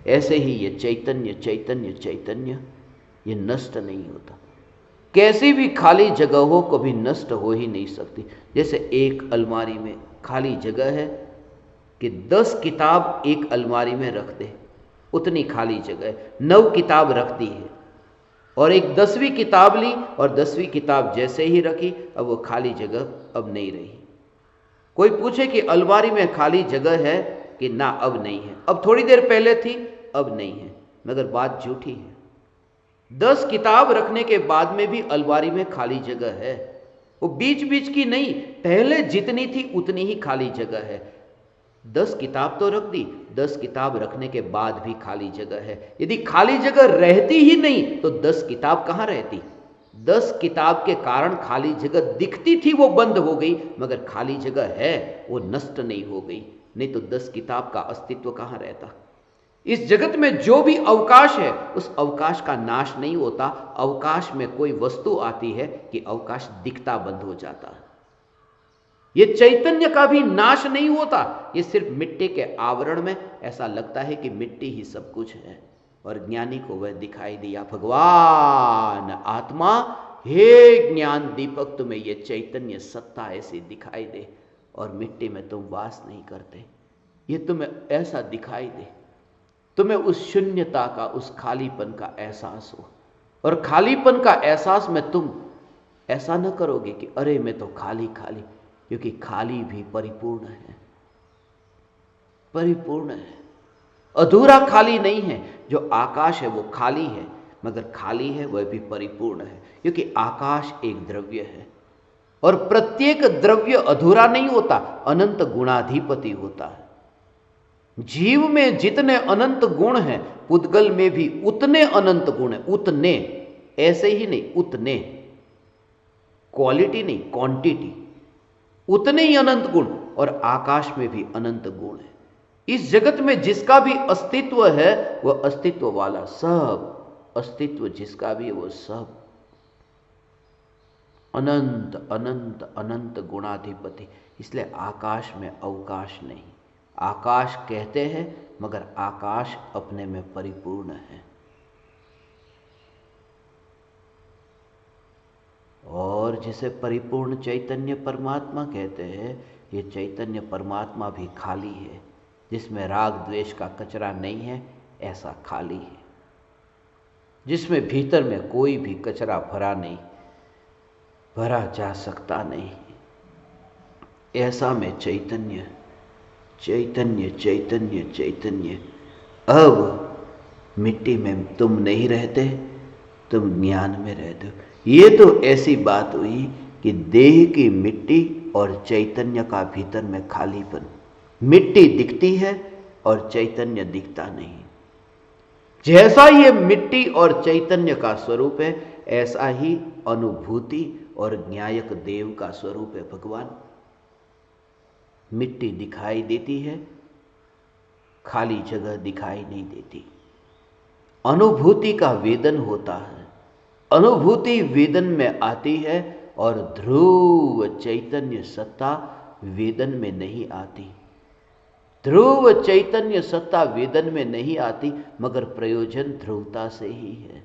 ऐसे ही ये चैतन्य चैतन्य चैतन्य ये नष्ट नहीं होता। कैसी भी खाली जगह हो कभी नष्ट हो ही नहीं सकती। जैसे एक अलमारी में खाली जगह है कि 10 किताब एक अलमारी में रख दे, उतनी खाली जगह है। 9 किताब रख दी है और एक 10वीं किताब ली और 10वीं किताब जैसे ही रखी, अब वो खाली जगह अब नहीं रही। कोई पूछे कि अलमारी में खाली जगह है कि ना, अब नहीं है। अब थोड़ी देर पहले थी, अब नहीं है, मगर बात झूठी है। 10 किताब रखने के बाद में भी अलमारी में खाली जगह है, वो बीच बीच की नहीं, पहले जितनी थी उतनी ही खाली जगह है। 10 किताब तो रख दी, 10 किताब रखने के बाद भी खाली जगह है। यदि खाली जगह रहती ही नहीं तो 10 किताब कहां रहती। 10 किताब के कारण खाली जगह दिखती थी, वो बंद हो गई, मगर खाली जगह है, वो नष्ट नहीं हो गई। नहीं तो 10 किताब का अस्तित्व कहां रहता। इस जगत में जो भी अवकाश है उस अवकाश का नाश नहीं होता। अवकाश में कोई वस्तु आती है कि अवकाश दिखता बंद हो जाता है। यह चैतन्य का भी नाश नहीं होता। यह सिर्फ मिट्टी के आवरण में ऐसा लगता है कि मिट्टी ही सब कुछ है, और ज्ञानी को वह दिखाई दिया। भगवान आत्मा, हे ज्ञान दीपक, तुम्हें यह चैतन्य सत्ता ऐसी दिखाई दे, और मिट्टी में तुम वास नहीं करते। यह तुम्हें ऐसा दिखाई दे, तुम्हें उस शून्यता का, उस खालीपन का एहसास हो। और खालीपन का एहसास में तुम ऐसा न करोगे कि अरे मैं तो खाली खाली, क्योंकि खाली भी परिपूर्ण है, परिपूर्ण है, अधूरा खाली नहीं है। जो आकाश है वो खाली है, मगर खाली है वह भी परिपूर्ण है, क्योंकि आकाश एक द्रव्य है, और प्रत्येक द्रव्य अधूरा नहीं होता, अनंत गुणाधिपति होता है। जीव में जितने अनंत गुण हैं, पुद्गल में भी उतने अनंत गुण हैं। उतने, ऐसे ही नहीं, उतने, क्वालिटी नहीं, क्वांटिटी, उतने ही अनंत गुण। और आकाश में भी अनंत गुण है। इस जगत में जिसका भी अस्तित्व है वह अस्तित्व वाला सब, अस्तित्व जिसका भी है वो सब अनंत अनंत अनंत गुणाधिपति। इसलिए आकाश में अवकाश नहीं। आकाश कहते हैं, मगर आकाश अपने में परिपूर्ण है। और जिसे परिपूर्ण चैतन्य परमात्मा कहते हैं, ये चैतन्य परमात्मा भी खाली है, जिसमें राग द्वेष का कचरा नहीं है, ऐसा खाली है, जिसमें भीतर में कोई भी कचरा भरा नहीं, भरा जा सकता नहीं, ऐसा में चैतन्य चैतन्य चैतन्य चैतन्य। अब मिट्टी में तुम नहीं रहते, तुम ज्ञान में रहते हो। ये तो ऐसी बात हुई कि देह की मिट्टी और चैतन्य का भीतर में खालीपन। मिट्टी दिखती है और चैतन्य दिखता नहीं। जैसा ये मिट्टी और चैतन्य का स्वरूप है, ऐसा ही अनुभूति और न्यायक देव का स्वरूप है भगवान। मिट्टी दिखाई देती है, खाली जगह दिखाई नहीं देती। अनुभूति का वेदन होता है, अनुभूति वेदन में आती है, और ध्रुव चैतन्य सत्ता वेदन में नहीं आती। ध्रुव चैतन्य सत्ता वेदन में नहीं आती, मगर प्रयोजन ध्रुवता से ही है।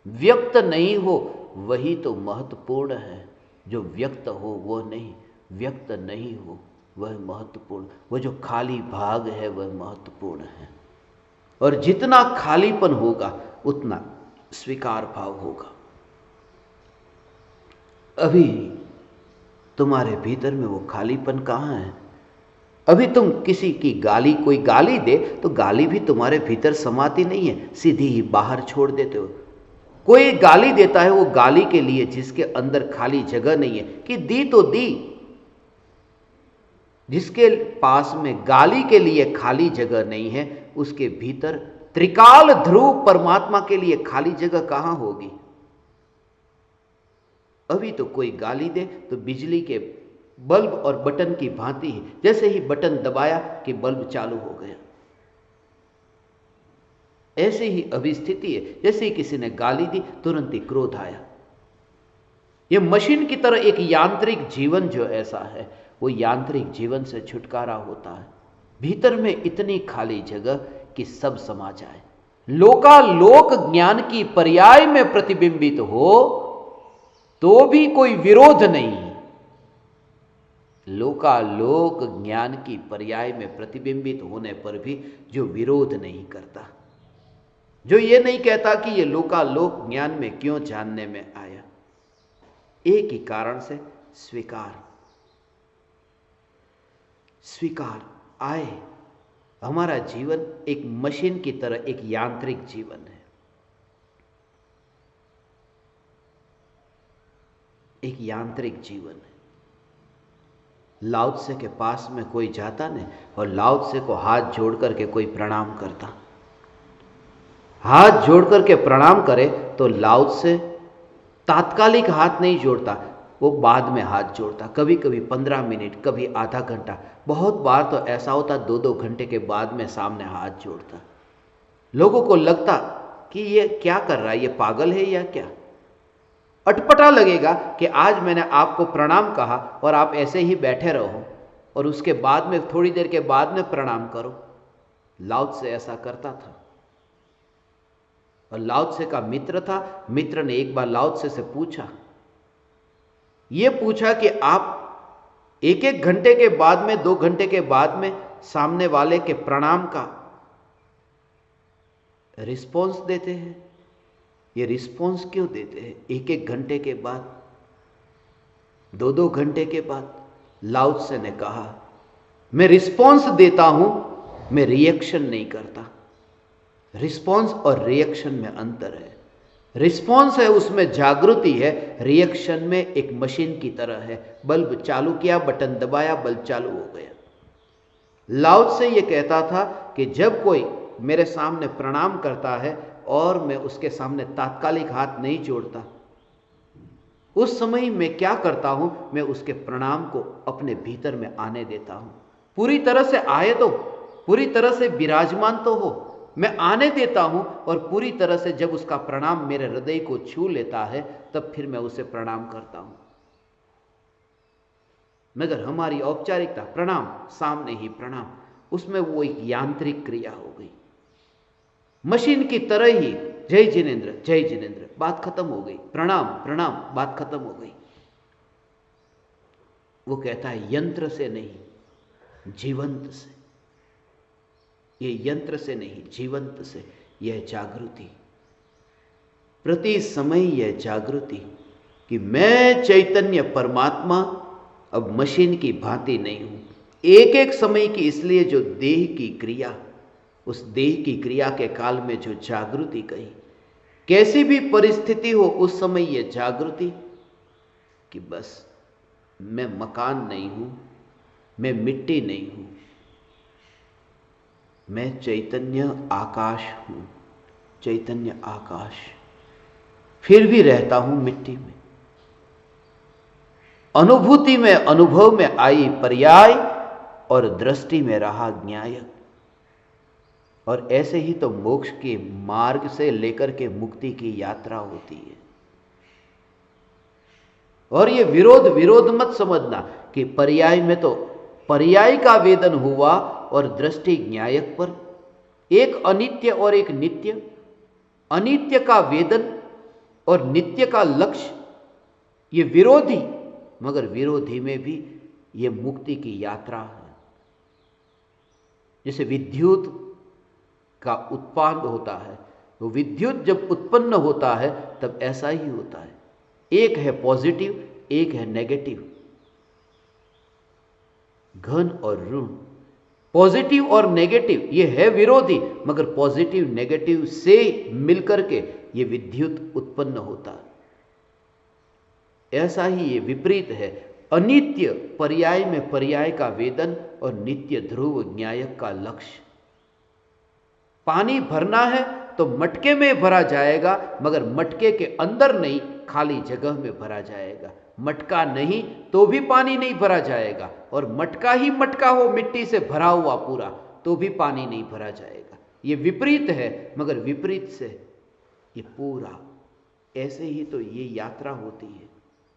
व्यक्त नहीं हो वही तो महत्वपूर्ण है, जो व्यक्त हो वो नहीं। व्यक्त नहीं हो वह महत्वपूर्ण, वह जो खाली भाग है वह महत्वपूर्ण है। और जितना खालीपन होगा उतना स्वीकार भाव होगा। अभी तुम्हारे भीतर में वो खालीपन कहाँ है? अभी तुम किसी की गाली, कोई गाली दे तो गाली भी तुम्हारे भीतर समाती नहीं है, सीधी ही बाहर छोड़ देते हो। कोई गाली देता है वो गाली के लिए जिसके अंदर खाली जगह नहीं है, कि दी तो दी। जिसके पास में गाली के लिए खाली जगह नहीं है, उसके भीतर त्रिकाल ध्रुव परमात्मा के लिए खाली जगह कहां होगी? अभी तो कोई गाली दे तो बिजली के बल्ब और बटन की भांति है, जैसे ही बटन दबाया कि बल्ब चालू हो गया। ऐसे ही अभी स्थिति है, जैसे ही किसी ने गाली दी तुरंत ही क्रोध आया। यह मशीन की तरह एक यांत्रिक जीवन जो ऐसा है, वो यांत्रिक जीवन से छुटकारा होता है। भीतर में इतनी खाली जगह कि सब समा जाए। लोकालोक ज्ञान की पर्याय में प्रतिबिंबित हो तो भी कोई विरोध नहीं। लोकालोक ज्ञान की पर्याय में प्रतिबिंबित होने पर भी जो विरोध नहीं करता, जो ये नहीं कहता कि ये लोकालोक ज्ञान में क्यों जानने में आया, एक ही कारण से स्वीकार आए। हमारा जीवन एक मशीन की तरह एक यांत्रिक जीवन है, एक यांत्रिक जीवन है। लाओ त्से के पास में कोई जाता नहीं और लाओ त्से को हाथ जोड़ करके कोई प्रणाम करता। हाथ जोड़ करके प्रणाम करे तो लाओ त्से तात्कालिक हाथ नहीं जोड़ता, वो बाद में हाथ जोड़ता, कभी कभी 15 मिनट, कभी आधा घंटा, बहुत बार तो ऐसा होता 2-2 घंटे के बाद में सामने हाथ जोड़ता। लोगों को लगता कि ये क्या कर रहा है, ये पागल है या क्या। अटपटा लगेगा कि आज मैंने आपको प्रणाम कहा और आप ऐसे ही बैठे रहो और उसके बाद में थोड़ी देर के बाद में प्रणाम करो। लाओ त्से ऐसा करता था और लाओ त्से का मित्र था। मित्र ने एक बार लाओ त्से से पूछा, यह पूछा कि आप 1-1 घंटे के बाद में, 2 घंटे के बाद में सामने वाले के प्रणाम का रिस्पॉन्स देते हैं, ये रिस्पॉन्स क्यों देते हैं 1-1 घंटे के बाद, 2-2 घंटे के बाद? लाओ त्से ने कहा, मैं रिस्पॉन्स देता हूं, मैं रिएक्शन नहीं करता। रिस्पॉन्स और रिएक्शन में अंतर है। रिस्पॉन्स है उसमें जागृति है, रिएक्शन में एक मशीन की तरह है, बल्ब चालू किया, बटन दबाया, बल्ब चालू हो गया। लाओ त्से ये कहता था कि जब कोई मेरे सामने प्रणाम करता है और मैं उसके सामने तात्कालिक हाथ नहीं जोड़ता, उस समय मैं क्या करता हूं, मैं उसके प्रणाम को अपने भीतर में आने देता हूं। पूरी तरह से आए तो, पूरी तरह से विराजमान तो हो, मैं आने देता हूं और पूरी तरह से जब उसका प्रणाम मेरे हृदय को छू लेता है तब फिर मैं उसे प्रणाम करता हूं। मगर हमारी औपचारिकता प्रणाम, सामने ही प्रणाम, उसमें वो एक यांत्रिक क्रिया हो गई, मशीन की तरह ही। जय जिनेंद्र, जय जिनेंद्र, बात खत्म हो गई। प्रणाम प्रणाम, बात खत्म हो गई। वो कहता है यंत्र से नहीं, जीवंत से। ये यंत्र से नहीं, जीवंत से। यह जागृति, प्रति समय यह जागृति कि मैं चैतन्य परमात्मा अब मशीन की भांति नहीं हूं। एक एक समय की, इसलिए जो देह की क्रिया, उस देह की क्रिया के काल में जो जागृति कही, कैसी भी परिस्थिति हो उस समय यह जागृति कि बस मैं मकान नहीं हूं, मैं मिट्टी नहीं हूं, मैं चैतन्य आकाश हूं, चैतन्य आकाश, फिर भी रहता हूं मिट्टी में। अनुभूति में, अनुभव में आई पर्याय और दृष्टि में रहा न्यायक। और ऐसे ही तो मोक्ष के मार्ग से लेकर के मुक्ति की यात्रा होती है। और ये विरोध विरोध मत समझना कि पर्याय में तो पर्याय का वेदन हुआ और दृष्टि न्यायक पर, एक अनित्य और एक नित्य, अनित्य का वेदन और नित्य का लक्ष्य, ये विरोधी, मगर विरोधी में भी ये मुक्ति की यात्रा है। जैसे विद्युत का उत्पन्न होता है, तो विद्युत जब उत्पन्न होता है तब ऐसा ही होता है, एक है पॉजिटिव, एक है नेगेटिव, घन और ऋण। पॉजिटिव और नेगेटिव ये है विरोधी, मगर पॉजिटिव नेगेटिव से मिलकर के ये विद्युत उत्पन्न होता है। ऐसा ही ये विपरीत है, अनित्य पर्याय में पर्याय का वेदन और नित्य ध्रुव न्यायक का लक्ष्य। पानी भरना है तो मटके में भरा जाएगा, मगर मटके के अंदर नहीं, खाली जगह में भरा जाएगा। मटका नहीं तो भी पानी नहीं भरा जाएगा, और मटका ही मटका हो मिट्टी से भरा हुआ पूरा, तो भी पानी नहीं भरा जाएगा। ये विपरीत है, मगर विपरीत से ये पूरा। ऐसे ही तो ये यात्रा होती है।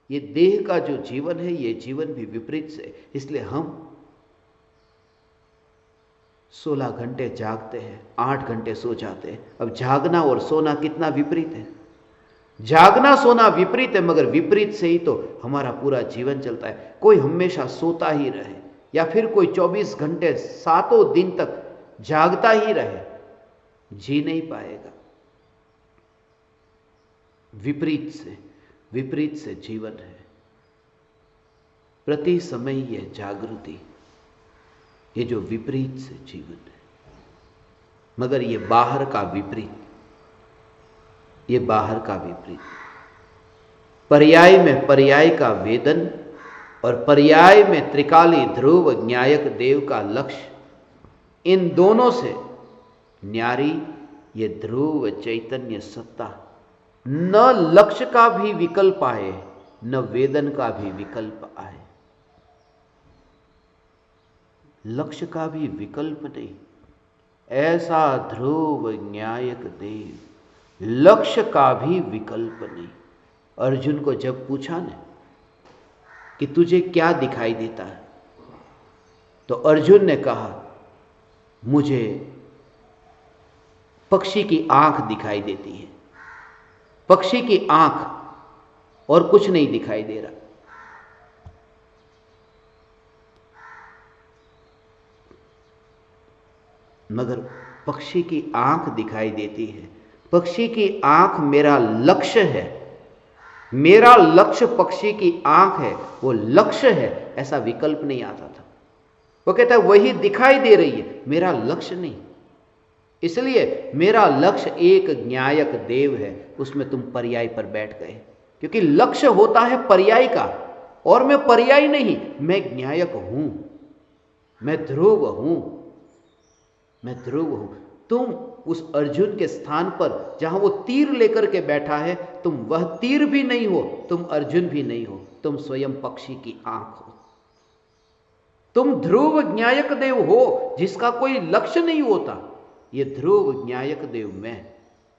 ये देह का जो जीवन है, ये जीवन भी विपरीत से। इसलिए हम 16 घंटे जागते हैं, 8 घंटे सो जाते हैं। अब जागना और सोना कितना विपरीत है। जागना सोना विपरीत है, मगर विपरीत से ही तो हमारा पूरा जीवन चलता है। कोई हमेशा सोता ही रहे या फिर कोई 24 घंटे 7 दिन तक जागता ही रहे, जी नहीं पाएगा। विपरीत से जीवन है। प्रति समय यह जागृति, ये जो विपरीत से जीवन है, मगर ये बाहर का विपरीत, ये बाहर का विपरीत। पर्याय में पर्याय का वेदन और पर्याय में त्रिकाली ध्रुव न्यायक देव का लक्ष्य, इन दोनों से न्यारी ये ध्रुव चैतन्य सत्ता। न लक्ष्य का भी विकल्प आए, न वेदन का भी विकल्प आए। लक्ष्य का भी विकल्प नहीं। ऐसा ध्रुव न्यायक देव, लक्ष्य का भी विकल्प नहीं। अर्जुन को जब पूछा ना कि तुझे क्या दिखाई देता है, तो अर्जुन ने कहा मुझे पक्षी की आंख दिखाई देती है, पक्षी की आंख, और कुछ नहीं दिखाई दे रहा। मगर पक्षी की आंख दिखाई देती है, पक्षी की आंख मेरा लक्ष्य है, मेरा लक्ष्य पक्षी की आंख है, वो लक्ष्य है, ऐसा विकल्प नहीं आता था। वो कहता है वही दिखाई दे रही है, मेरा लक्ष्य नहीं। इसलिए मेरा लक्ष्य एक न्यायक देव है, उसमें तुम पर्याय पर बैठ गए, क्योंकि लक्ष्य होता है पर्याय का, और मैं पर्याय नहीं, मैं न्यायक हूं, मैं ध्रुव हूं, मैं ध्रुव हूं। तुम उस अर्जुन के स्थान पर जहां वो तीर लेकर के बैठा है, तुम वह तीर भी नहीं हो, तुम अर्जुन भी नहीं हो, तुम स्वयं पक्षी की आंख हो। तुम ध्रुव न्यायक देव हो, जिसका कोई लक्ष्य नहीं होता। ये ध्रुव न्यायक देव मैं,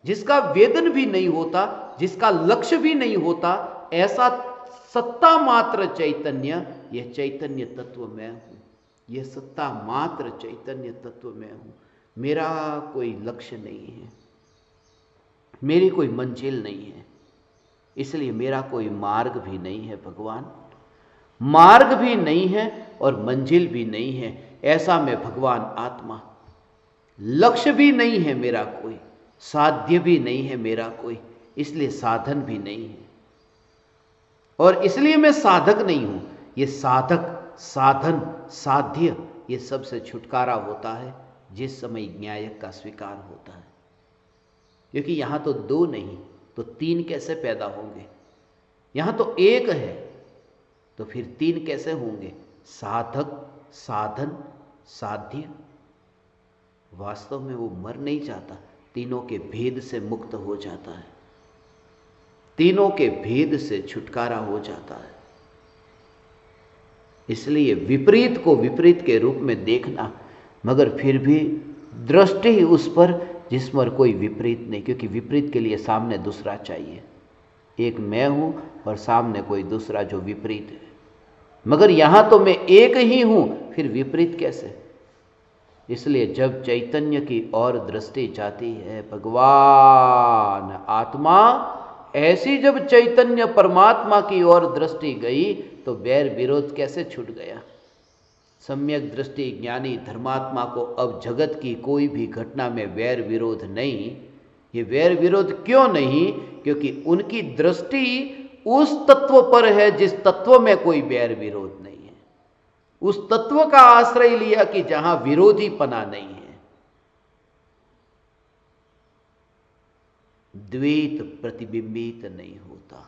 जिसका वेदन भी नहीं होता, जिसका लक्ष्य भी नहीं होता, ऐसा सत्ता मात्र चैतन्य, यह चैतन्य तत्व मैं हूं। यह सत्ता मात्र चैतन्य तत्व मैं हूं। मेरा कोई लक्ष्य नहीं है, मेरी कोई मंजिल नहीं है, इसलिए मेरा कोई मार्ग भी नहीं है भगवान। मार्ग भी नहीं है और मंजिल भी नहीं है, ऐसा मैं भगवान आत्मा। लक्ष्य भी नहीं है मेरा कोई, साध्य भी नहीं है मेरा कोई, इसलिए साधन भी नहीं है, और इसलिए मैं साधक नहीं हूं। ये साधक, साधन, साध्य, ये सबसे छुटकारा होता है जिस समय न्यायक का स्वीकार होता है। क्योंकि यहां तो दो नहीं तो तीन कैसे पैदा होंगे? यहां तो एक है तो फिर तीन कैसे होंगे? साधक, साधन, साध्य। वास्तव में वो मर नहीं जाता, तीनों के भेद से मुक्त हो जाता है, तीनों के भेद से छुटकारा हो जाता है। इसलिए विपरीत को विपरीत के रूप में देखना, मगर फिर भी दृष्टि उस पर जिस पर कोई विपरीत नहीं, क्योंकि विपरीत के लिए सामने दूसरा चाहिए। एक मैं हूं और सामने कोई दूसरा जो विपरीत है, मगर यहां तो मैं एक ही हूं, फिर विपरीत कैसे? इसलिए जब चैतन्य की ओर दृष्टि जाती है, भगवान आत्मा, ऐसी जब चैतन्य परमात्मा की ओर दृष्टि गई तो वैर विरोध कैसे छूट गया? सम्यक दृष्टि ज्ञानी धर्मात्मा को अब जगत की कोई भी घटना में वैर विरोध नहीं। ये वैर विरोध क्यों नहीं? क्योंकि उनकी दृष्टि उस तत्व पर है जिस तत्व में कोई वैर विरोध नहीं है। उस तत्व का आश्रय लिया कि जहां विरोधीपना नहीं है। द्वैत प्रतिबिंबित नहीं होता,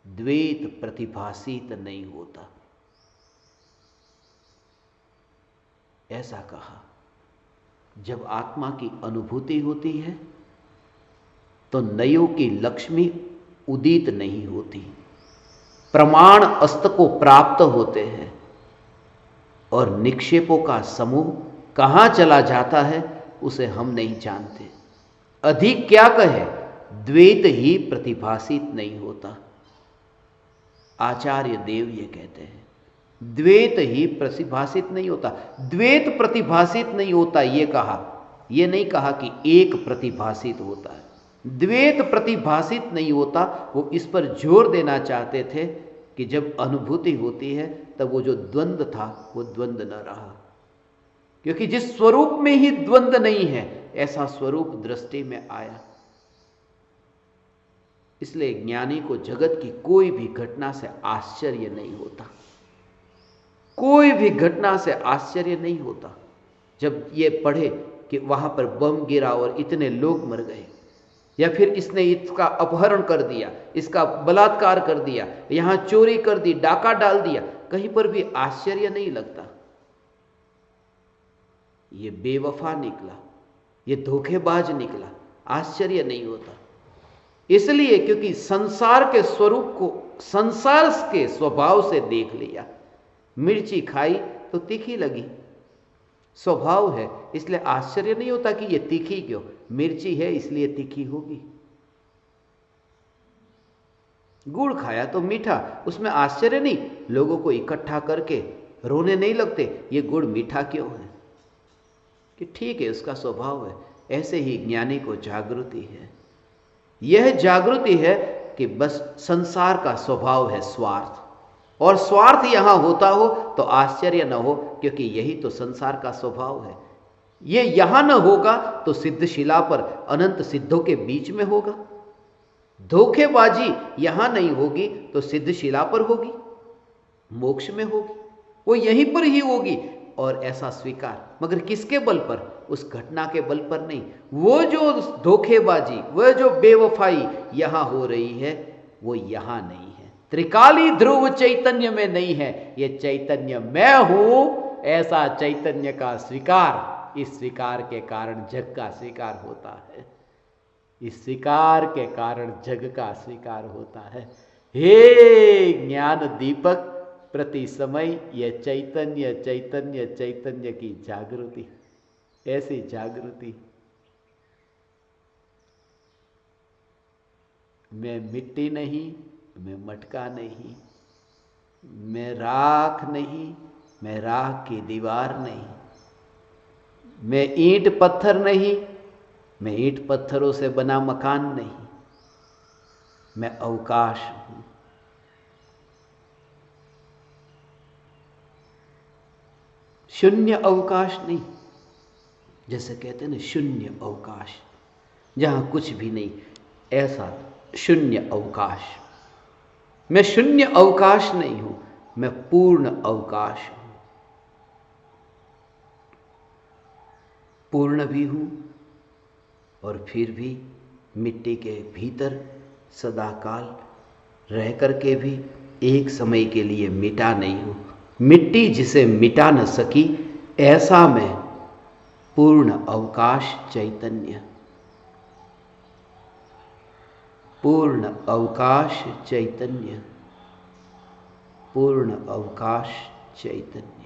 द्वैत प्रतिभासित नहीं होता, ऐसा कहा। जब आत्मा की अनुभूति होती है तो नयों की लक्ष्मी उदित नहीं होती, प्रमाण अस्त को प्राप्त होते हैं, और निक्षेपों का समूह कहां चला जाता है उसे हम नहीं जानते। अधिक क्या कहे, द्वैत ही प्रतिभासित नहीं होता। आचार्य देव ये कहते हैं, द्वैत ही प्रतिभासित नहीं होता। द्वैत प्रतिभासित नहीं होता ये कहा, ये नहीं कहा कि एक प्रतिभासित होता है। द्वैत प्रतिभासित नहीं होता, वो इस पर जोर देना चाहते थे कि जब अनुभूति होती है तब वो जो द्वंद्व था वो द्वंद्व न रहा, क्योंकि जिस स्वरूप में ही द्वंद्व नहीं है ऐसा स्वरूप दृष्टि में आया। इसलिए ज्ञानी को जगत की कोई भी घटना से आश्चर्य नहीं होता, कोई भी घटना से आश्चर्य नहीं होता। जब ये पढ़े कि वहां पर बम गिरा और इतने लोग मर गए, या फिर इसने इसका अपहरण कर दिया, इसका बलात्कार कर दिया, यहां चोरी कर दी, डाका डाल दिया, कहीं पर भी आश्चर्य नहीं लगता। ये बेवफा निकला, ये धोखेबाज निकला, आश्चर्य नहीं होता। इसलिए क्योंकि संसार के स्वरूप को संसार के स्वभाव से देख लिया। मिर्ची खाई तो तीखी लगी, स्वभाव है, इसलिए आश्चर्य नहीं होता कि यह तीखी क्यों, मिर्ची है इसलिए तीखी होगी। गुड़ खाया तो मीठा, उसमें आश्चर्य नहीं, लोगों को इकट्ठा करके रोने नहीं लगते ये गुड़ मीठा क्यों है, कि ठीक है उसका स्वभाव है। ऐसे ही ज्ञानी को जागृति है, यह जागृति है कि बस संसार का स्वभाव है स्वार्थ, और स्वार्थ यहां होता हो तो आश्चर्य न हो, क्योंकि यही तो संसार का स्वभाव है। ये यहां न होगा तो सिद्धशिला पर अनंत सिद्धों के बीच में होगा। धोखेबाजी यहां नहीं होगी तो सिद्धशिला पर होगी, मोक्ष में होगी, वो यहीं पर ही होगी। और ऐसा स्वीकार, मगर किसके बल पर, उस घटना के बल पर नहीं। वो जो धोखेबाजी, वह जो बेवफाई यहां हो रही है वो यहां नहीं है, त्रिकाली ध्रुव चैतन्य में नहीं है। ये चैतन्य मैं हूं, ऐसा चैतन्य का स्वीकार, इस स्वीकार के कारण जग का स्वीकार होता है, इस स्वीकार के कारण जग का स्वीकार होता है। हे ज्ञान दीपक, प्रति समय यह चैतन्य चैतन्य चैतन्य की जागृति, ऐसी जागृति। मैं मिट्टी नहीं, मैं मटका नहीं, मैं राख नहीं, मैं राख की दीवार नहीं, मैं ईंट पत्थर नहीं, मैं ईंट पत्थरों से बना मकान नहीं, मैं अवकाश हूं। शून्य अवकाश नहीं, जैसे कहते हैं ना शून्य अवकाश, जहां कुछ भी नहीं, ऐसा शून्य अवकाश। मैं शून्य अवकाश नहीं हूं, मैं पूर्ण अवकाश हूं। पूर्ण भी हूं और फिर भी मिट्टी के भीतर सदाकाल रह करके भी एक समय के लिए मिटा नहीं हूं। मिट्टी जिसे मिटा न सकी, ऐसा मैं पूर्ण अवकाश चैतन्य, पूर्ण अवकाश चैतन्य, पूर्ण अवकाश चैतन्य।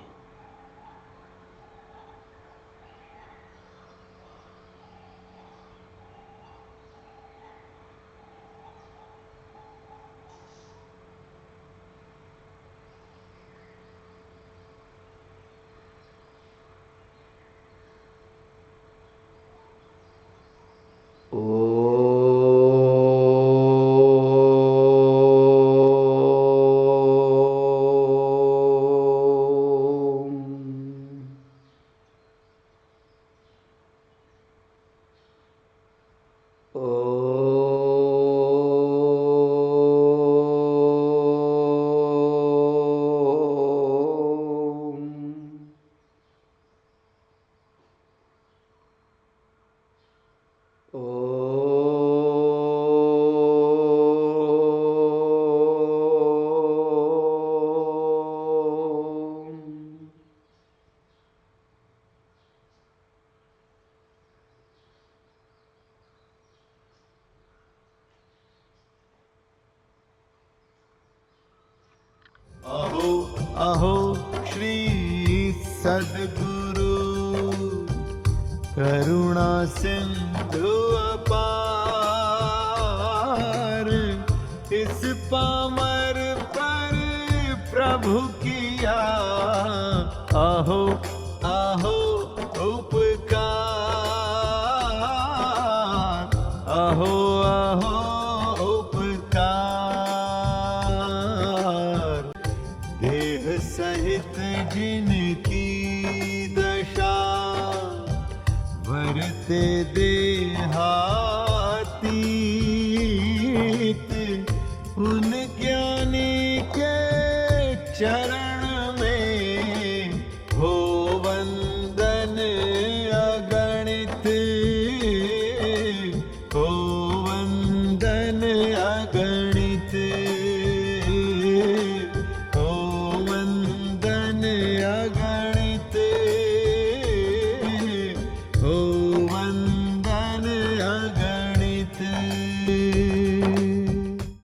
अहो श्री सद्गुरु करुणा सिंधु अपार, इस पामर पर प्रभु किया अहो अहो उपकार, अहो अहो सहित जिनकी दशा वरते देहा